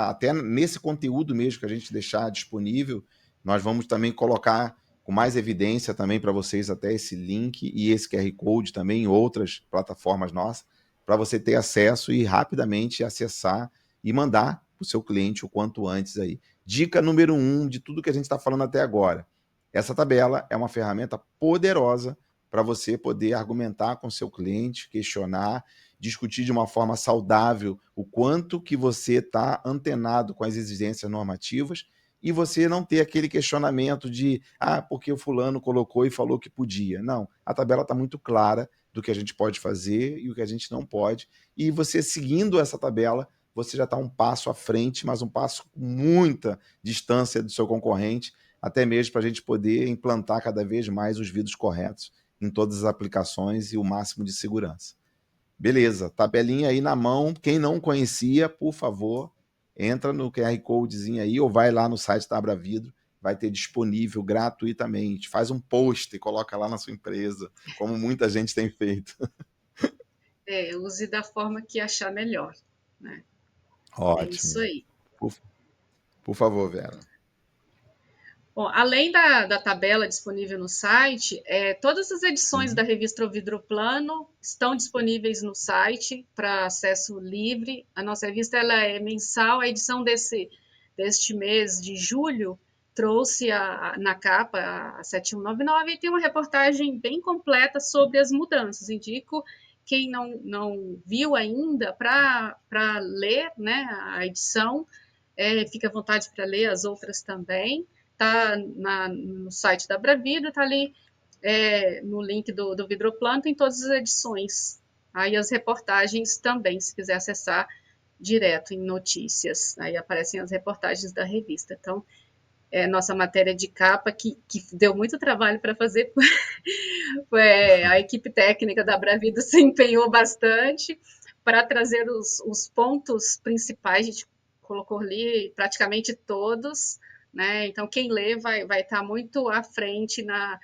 A: até nesse conteúdo mesmo que a gente deixar disponível, nós vamos também colocar com mais evidência também para vocês até esse link e esse QR Code também em outras plataformas nossas, para você ter acesso e rapidamente acessar e mandar para o seu cliente o quanto antes aí. Dica número 1 de tudo que a gente está falando até agora. Essa tabela é uma ferramenta poderosa para você poder argumentar com seu cliente, questionar, discutir de uma forma saudável o quanto que você está antenado com as exigências normativas e você não ter aquele questionamento de porque o fulano colocou e falou que podia. Não, a tabela está muito clara do que a gente pode fazer e o que a gente não pode. E você seguindo essa tabela, você já está um passo à frente, mas um passo com muita distância do seu concorrente, até mesmo para a gente poder implantar cada vez mais os vidros corretos em todas as aplicações e o máximo de segurança. Beleza, tabelinha aí na mão. Quem não conhecia, por favor, entra no QR Codezinho aí ou vai lá no site da Abra Vidro, vai ter disponível gratuitamente. Faz um post e coloca lá na sua empresa, como muita gente tem feito.
B: Use da forma que achar melhor. Né? É isso
A: Ótimo.
B: aí.
A: Por, por favor, Vera.
B: Bom, além da tabela disponível no site, todas as edições da
A: Sim,
B: revista O Vidro Plano estão disponíveis no site para acesso livre. A nossa revista ela é mensal, a edição deste mês de julho trouxe na capa a 7199 e tem uma reportagem bem completa sobre as mudanças. Indico quem não viu ainda para ler, né, a edição, fica à vontade para ler as outras também. Está no site da Bravidro, está ali no link do Vidroplan, tem todas as edições. Aí as reportagens também, se quiser acessar direto em notícias, aí aparecem as reportagens da revista. Então, nossa matéria de capa, que deu muito trabalho para fazer, a equipe técnica da Bravido se empenhou bastante para trazer os pontos principais, a gente colocou ali praticamente todos, né? Então, quem lê vai estar muito à frente na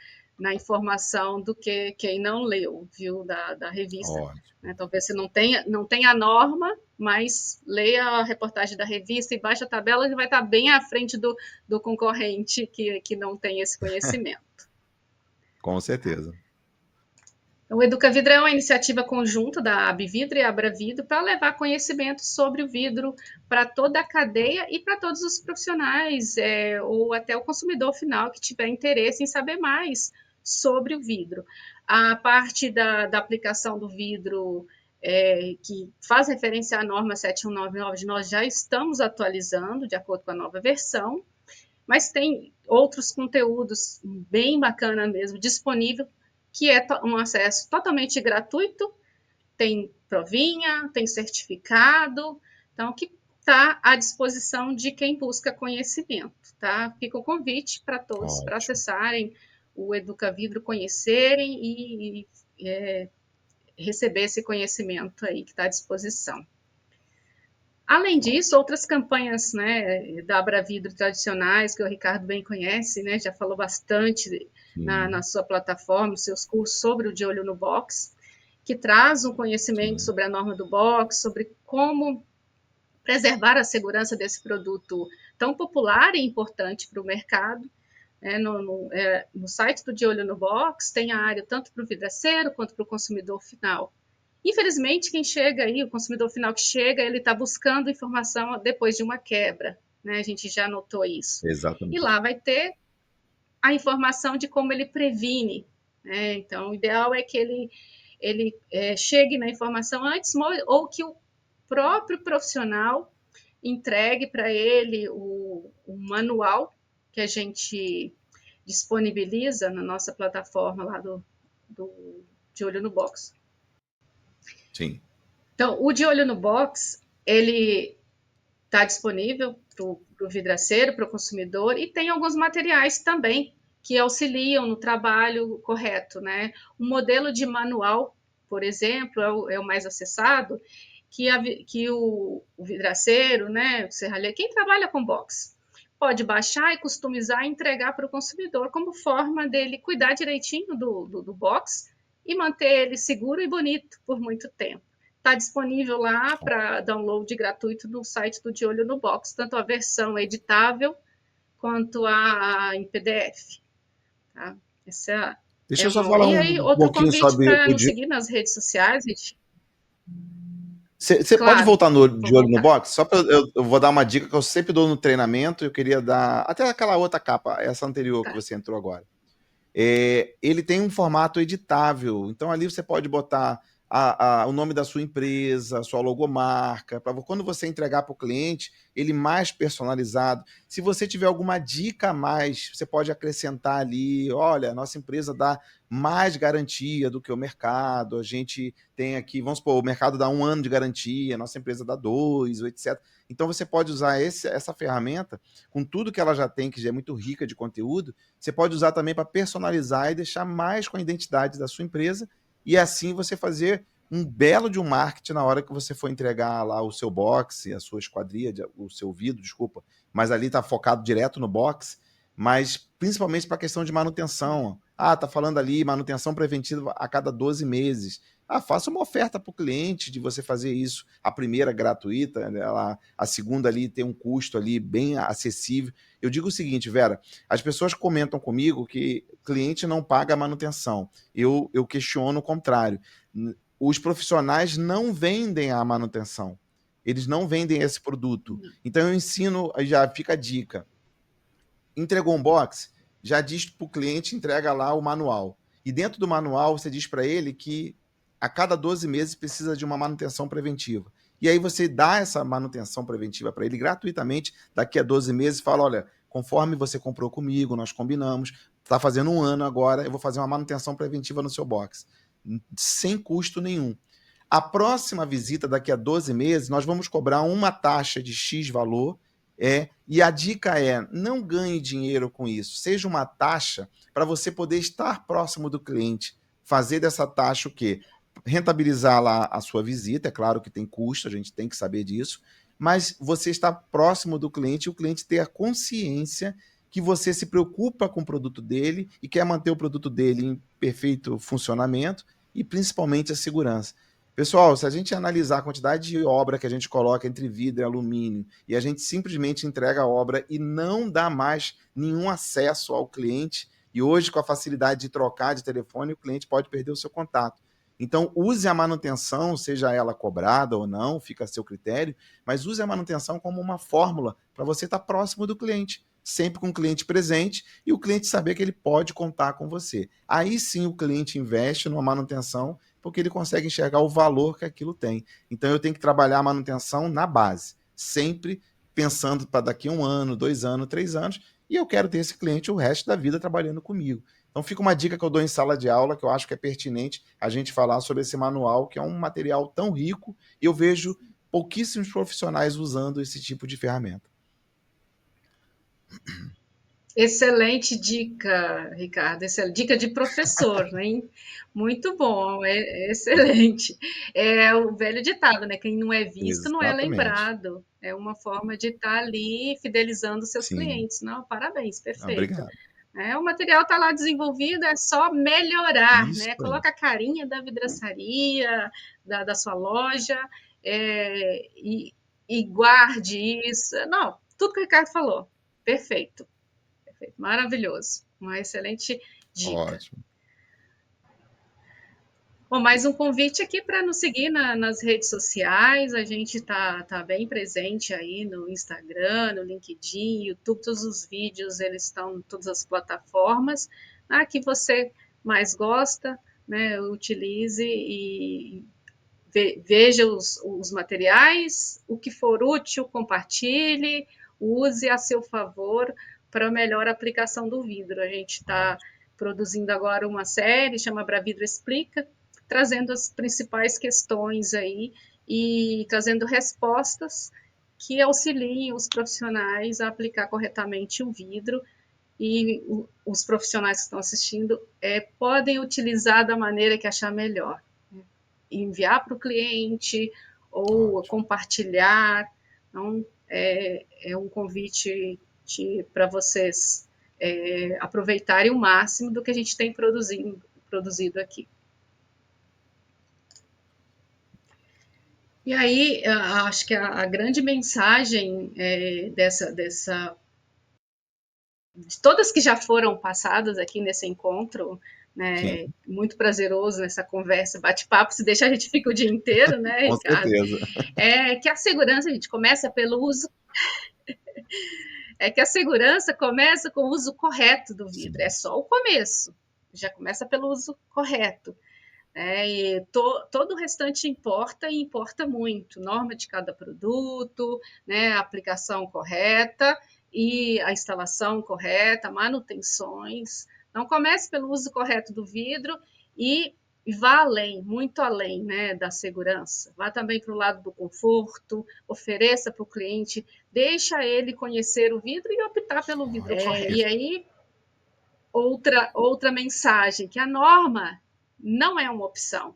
B: informação do que quem não leu, viu, da revista. Né? Talvez você não tenha a norma, mas leia a reportagem da revista e baixa a tabela, ele vai estar bem à frente do concorrente que não tem esse conhecimento.
A: Com certeza.
B: O Educavidro é uma iniciativa conjunta da Abvidro e Abravidro para levar conhecimento sobre o vidro para toda a cadeia e para todos os profissionais, ou até o consumidor final que tiver interesse em saber mais sobre o vidro. A parte da aplicação do vidro, que faz referência à norma 7199, nós já estamos atualizando de acordo com a nova versão, mas tem outros conteúdos bem bacana mesmo, disponível, que é um acesso totalmente gratuito, tem provinha, tem certificado, então que está à disposição de quem busca conhecimento, tá? Fica o convite para todos para acessarem o Educavidro, conhecerem e receber esse conhecimento aí que está à disposição. Além disso, outras campanhas, né, da Abravidro tradicionais, que o Ricardo bem conhece, né, já falou bastante na sua plataforma, seus cursos sobre o De Olho no Box, que traz um conhecimento sobre a norma do box, sobre como preservar a segurança desse produto tão popular e importante para o mercado. No site do De Olho no Box tem a área tanto para o vidraceiro quanto para o consumidor final. Infelizmente, quem chega aí, o consumidor final que chega, ele está buscando informação depois de uma quebra, né? A gente já notou isso.
A: Exatamente.
B: E lá vai ter a informação de como ele previne, né? Então, o ideal é que ele chegue na informação antes, ou que o próprio profissional entregue para ele o manual que a gente disponibiliza na nossa plataforma lá De Olho no Box.
A: Sim.
B: Então, o De Olho no Box, ele está disponível para o vidraceiro, para o consumidor, e tem alguns materiais também que auxiliam no trabalho correto, né? Um modelo de manual, por exemplo, é o mais acessado, que o vidraceiro, né, o serralheiro, quem trabalha com box, pode baixar e customizar e entregar para o consumidor como forma dele cuidar direitinho do box e manter ele seguro e bonito por muito tempo. Está disponível lá para download gratuito no site do De Olho no Box, tanto a versão editável quanto a em PDF. Tá? Essa
A: Deixa eu só falar
B: E aí,
A: um
B: outro
A: pouquinho
B: convite
A: sobre
B: para
A: o
B: nos seguir nas redes sociais.
A: Você pode
B: Claro,
A: voltar de olho no
B: voltar.
A: box? Só para eu vou dar uma dica que eu sempre dou no treinamento. Eu queria dar até aquela outra capa, essa anterior que você entrou agora. Ele tem um formato editável, então ali você pode botar o nome da sua empresa, a sua logomarca, para quando você entregar para o cliente, ele mais personalizado. Se você tiver alguma dica a mais, você pode acrescentar ali, olha, a nossa empresa dá mais garantia do que o mercado, a gente tem aqui, vamos supor, o mercado dá 1 ano de garantia, a nossa empresa dá 2, etc. Então você pode usar essa ferramenta, com tudo que ela já tem, que já é muito rica de conteúdo, você pode usar também para personalizar e deixar mais com a identidade da sua empresa e assim você fazer um belo de um marketing na hora que você for entregar lá o seu box, a sua esquadria, o seu vidro, desculpa, mas ali está focado direto no box, mas principalmente para a questão de manutenção. Tá falando ali manutenção preventiva a cada 12 meses. Faça uma oferta para o cliente de você fazer isso. A primeira gratuita, a segunda ali tem um custo ali bem acessível. Eu digo o seguinte, Vera, as pessoas comentam comigo que cliente não paga manutenção. Eu questiono o contrário. Os profissionais não vendem a manutenção. Eles não vendem esse produto. Então eu ensino, já fica a dica. Entregou um box, já diz para o cliente, entrega lá o manual. E dentro do manual, você diz para ele que a cada 12 meses precisa de uma manutenção preventiva. E aí você dá essa manutenção preventiva para ele gratuitamente, daqui a 12 meses, fala, olha, conforme você comprou comigo, nós combinamos, está fazendo um ano agora, eu vou fazer uma manutenção preventiva no seu box, sem custo nenhum. A próxima visita, daqui a 12 meses, nós vamos cobrar uma taxa de X valor, e a dica é, não ganhe dinheiro com isso, seja uma taxa para você poder estar próximo do cliente, fazer dessa taxa o quê? Rentabilizar lá a sua visita, é claro que tem custo, a gente tem que saber disso, mas você está próximo do cliente e o cliente ter a consciência que você se preocupa com o produto dele e quer manter o produto dele em perfeito funcionamento e principalmente a segurança. Pessoal, se a gente analisar a quantidade de obra que a gente coloca entre vidro e alumínio e a gente simplesmente entrega a obra e não dá mais nenhum acesso ao cliente, e hoje com a facilidade de trocar de telefone, o cliente pode perder o seu contato. Então, use a manutenção, seja ela cobrada ou não, fica a seu critério, mas use a manutenção como uma fórmula para você estar próximo do cliente, sempre com o cliente presente e o cliente saber que ele pode contar com você. Aí sim o cliente investe numa manutenção porque ele consegue enxergar o valor que aquilo tem. Então eu tenho que trabalhar a manutenção na base, sempre pensando para daqui a 1 ano, 2 anos, 3 anos, e eu quero ter esse cliente o resto da vida trabalhando comigo. Então fica uma dica que eu dou em sala de aula, que eu acho que é pertinente a gente falar sobre esse manual, que é um material tão rico, e eu vejo pouquíssimos profissionais usando esse tipo de ferramenta.
B: Excelente dica, Ricardo. Dica de professor, hein? Muito bom, excelente. É o velho ditado, né? Quem não é visto não é
A: Exatamente.
B: lembrado. É uma forma de estar ali fidelizando seus
A: Sim.
B: clientes. Não, parabéns, perfeito.
A: Obrigado.
B: O material está lá desenvolvido, é só melhorar,
A: Isso
B: né?
A: aí.
B: Coloca a carinha da vidraçaria, da sua loja, e guarde isso. Não, tudo que o Ricardo falou, perfeito. Perfeito, maravilhoso. Uma excelente dica.
A: Ótimo.
B: Bom, mais um convite aqui para nos seguir nas redes sociais. A gente tá bem presente aí no Instagram, no LinkedIn, YouTube, todos os vídeos, eles estão em todas as plataformas. A que você mais gosta, né? Utilize e veja os materiais, o que for útil, compartilhe, use a seu favor para melhor aplicação do vidro. A gente está produzindo agora uma série, chama Bravidro Explica, trazendo as principais questões aí e trazendo respostas que auxiliem os profissionais a aplicar corretamente o vidro, e os profissionais que estão assistindo podem utilizar da maneira que achar melhor, enviar para o cliente ou
A: Ótimo.
B: compartilhar. Então, é um convite para vocês aproveitarem o máximo do que a gente tem produzido aqui. E aí, acho que a grande mensagem de todas que já foram passadas aqui nesse encontro, né,
A: Sim,
B: muito prazeroso nessa conversa, bate-papo, se deixar a gente fica o dia inteiro, né,
A: com
B: Ricardo?
A: certeza.
B: É que a segurança, a gente começa pelo uso, que a segurança começa com o uso correto do vidro, é
A: Sim.
B: só o começo, já começa pelo uso correto. E todo o restante importa e importa muito, norma de cada produto, né, a aplicação correta e a instalação correta, manutenções. Então, comece pelo uso correto do vidro e vá além, muito além, né, da segurança. Vá também para o lado do conforto, ofereça para o cliente, deixa ele conhecer o vidro e optar pelo vidro correto. E aí, outra mensagem, que a norma não é uma opção,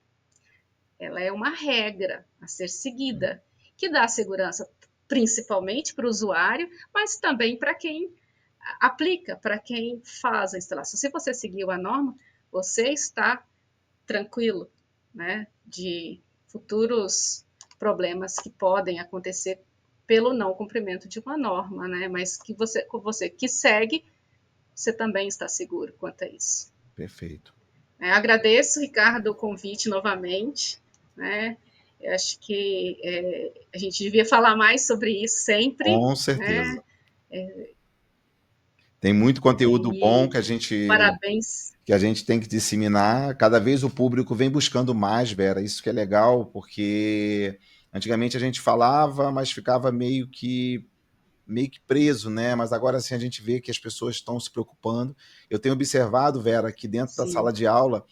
B: ela é uma regra a ser seguida, que dá segurança principalmente para o usuário, mas também para quem aplica, para quem faz a instalação. Se você seguiu a norma, você está tranquilo, né, de futuros problemas que podem acontecer pelo não cumprimento de uma norma, né, mas que você que segue, você também está seguro quanto a isso.
A: Perfeito.
B: Agradeço, Ricardo, o convite novamente, né? Eu acho que a gente devia falar mais sobre isso sempre,
A: Com
B: né?
A: certeza. Tem muito conteúdo bom
B: E
A: que
B: parabéns.
A: a gente tem que disseminar. Cada vez o público vem buscando mais, Vera. Isso que é legal, porque antigamente a gente falava, mas ficava meio que preso, né? Mas agora assim a gente vê que as pessoas estão se preocupando. Eu tenho observado, Vera, que dentro da
B: Sim.
A: sala de aula,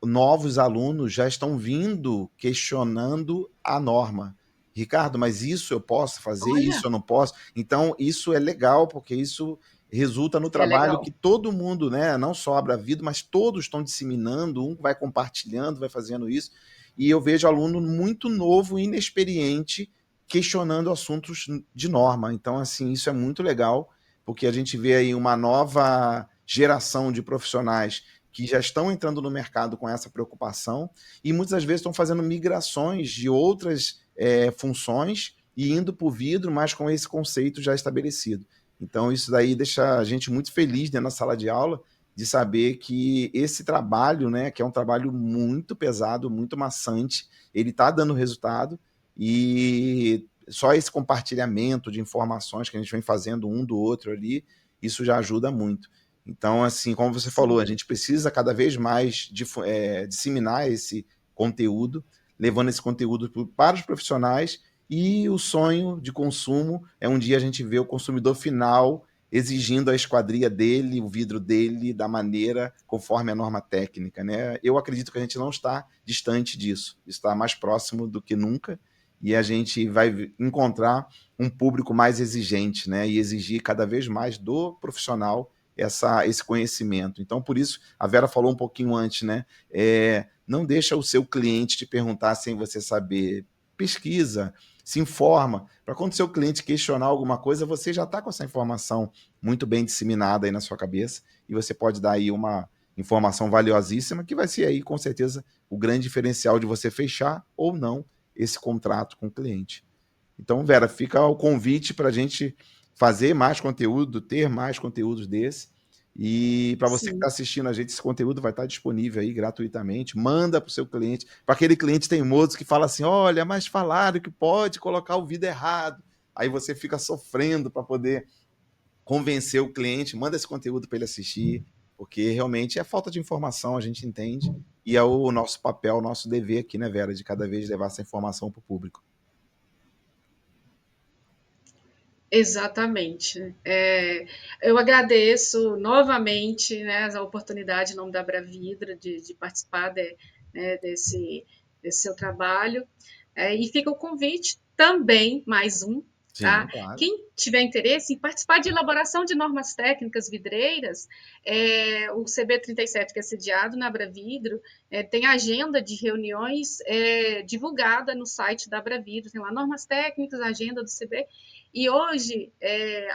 A: novos alunos já estão vindo questionando a norma. Ricardo, mas isso eu posso fazer,
B: Olha,
A: isso eu não posso. Então, isso é legal, porque isso resulta no
B: é
A: trabalho
B: legal.
A: que todo mundo, né, não só a Vida, mas todos estão disseminando, um vai compartilhando, vai fazendo isso. E eu vejo aluno muito novo, inexperiente, questionando assuntos de norma. Então, assim, isso é muito legal, porque a gente vê aí uma nova geração de profissionais que já estão entrando no mercado com essa preocupação e muitas das vezes estão fazendo migrações de outras funções e indo para o vidro, mas com esse conceito já estabelecido. Então, isso daí deixa a gente muito feliz dentro da sala de aula de saber que esse trabalho, né, que é um trabalho muito pesado, muito maçante, ele está dando resultado e só esse compartilhamento de informações que a gente vem fazendo um do outro ali, isso já ajuda muito. Então, assim, como você falou, a
B: Sim,
A: gente precisa cada vez mais disseminar esse conteúdo, levando esse conteúdo para os profissionais, e o sonho de consumo é um dia a gente ver o consumidor final exigindo a esquadria dele, o vidro dele, da maneira conforme a norma técnica, né? Eu acredito que a gente não está distante disso, está mais próximo do que nunca, e a gente vai encontrar um público mais exigente, né? E exigir cada vez mais do profissional esse conhecimento. Então, por isso, a Vera falou um pouquinho antes, né? Não deixa o seu cliente te perguntar sem você saber. Pesquisa, se informa, para quando o seu cliente questionar alguma coisa, você já está com essa informação muito bem disseminada aí na sua cabeça e você pode dar aí uma informação valiosíssima que vai ser aí, com certeza, o grande diferencial de você fechar ou não esse contrato com o cliente. Então, Vera, fica o convite para a gente fazer mais conteúdo, ter mais conteúdos desse. E para você que está
B: sim.
A: assistindo a gente, esse conteúdo vai estar disponível aí gratuitamente. Manda para o seu cliente, para aquele cliente teimoso que fala assim: olha, mas falaram que pode colocar o vídeo errado. Aí você fica sofrendo para poder convencer o cliente, manda esse conteúdo para ele assistir, porque realmente é falta de informação, a gente entende. E é o nosso papel, o nosso dever aqui, né, Vera, de cada vez levar essa informação para o público.
B: Exatamente. Eu agradeço novamente, né, a oportunidade em nome da Bravidra de participar né, desse seu trabalho. E fica o convite também, mais um, tá?
A: Sim, claro.
B: Quem tiver interesse em participar de elaboração de normas técnicas vidreiras, o CB37, que é sediado na Abravidro, tem agenda de reuniões divulgada no site da Abravidro, tem lá normas técnicas, agenda do CB, e hoje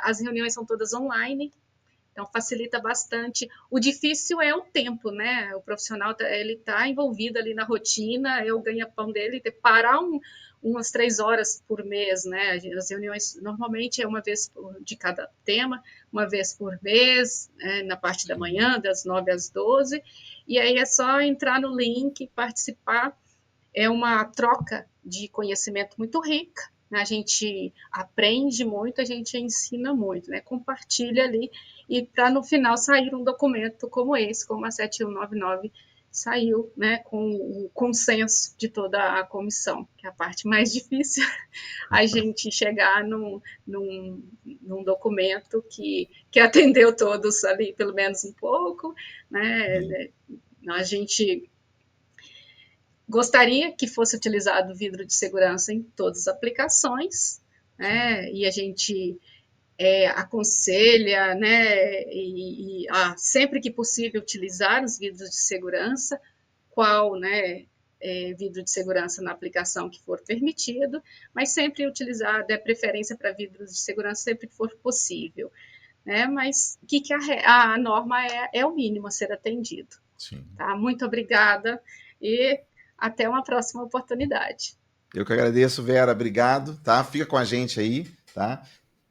B: as reuniões são todas online, então facilita bastante. O difícil é o tempo, né? O profissional ele está envolvido ali na rotina, é o ganha-pão dele, ter parar umas 3 horas por mês, né? As reuniões normalmente é uma vez de cada tema, uma vez por mês, na parte da
A: Sim.
B: manhã, das 9 às 12, e aí é só entrar no link, participar. É uma troca de conhecimento muito rica, né? A gente aprende muito, a gente ensina muito, né? Compartilha ali e para no final sair um documento como esse, como a 7199 saiu, né, com o consenso de toda a comissão, que é a parte mais difícil, a gente chegar num documento que atendeu todos ali, pelo menos um pouco,
A: Sim.
B: né? A gente gostaria que fosse utilizado vidro de segurança em todas as aplicações,
A: Sim.
B: né? E a gente aconselha, né? Sempre que possível utilizar os vidros de segurança, qual, né? Vidro de segurança na aplicação que for permitido, mas sempre utilizar, der preferência para vidros de segurança sempre que for possível, né? Mas que a norma é o mínimo a ser atendido.
A: Sim.
B: Tá? Muito obrigada e até uma próxima oportunidade.
A: Eu que agradeço, Vera. Obrigado, tá? Fica com a gente aí, tá?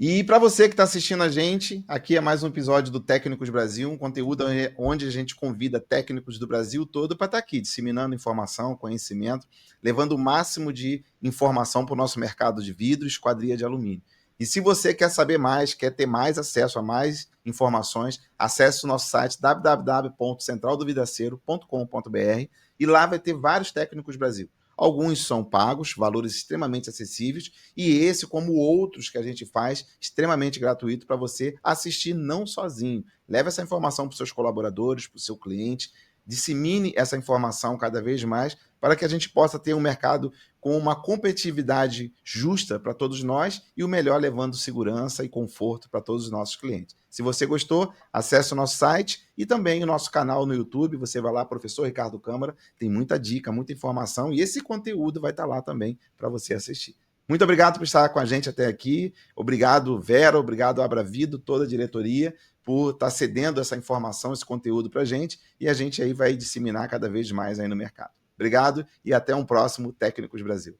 A: E para você que está assistindo a gente, aqui é mais um episódio do Técnicos Brasil, um conteúdo onde a gente convida técnicos do Brasil todo para estar aqui, disseminando informação, conhecimento, levando o máximo de informação para o nosso mercado de vidro e esquadria de alumínio. E se você quer saber mais, quer ter mais acesso a mais informações, acesse o nosso site www.centraldovidaceiro.com.br e lá vai ter vários técnicos Brasil. Alguns são pagos, valores extremamente acessíveis, e esse, como outros que a gente faz, extremamente gratuito para você assistir não sozinho. Leve essa informação para os seus colaboradores, para o seu cliente, dissemine essa informação cada vez mais para que a gente possa ter um mercado com uma competitividade justa para todos nós e o melhor levando segurança e conforto para todos os nossos clientes. Se você gostou, acesse o nosso site e também o nosso canal no YouTube. Você vai lá, Professor Ricardo Câmara, tem muita dica, muita informação e esse conteúdo vai estar lá também para você assistir. Muito obrigado por estar com a gente até aqui. Obrigado, Vera, obrigado, Abravido, toda a diretoria, por estar cedendo essa informação, esse conteúdo para a gente, e a gente aí vai disseminar cada vez mais aí no mercado. Obrigado e até um próximo Técnicos Brasil.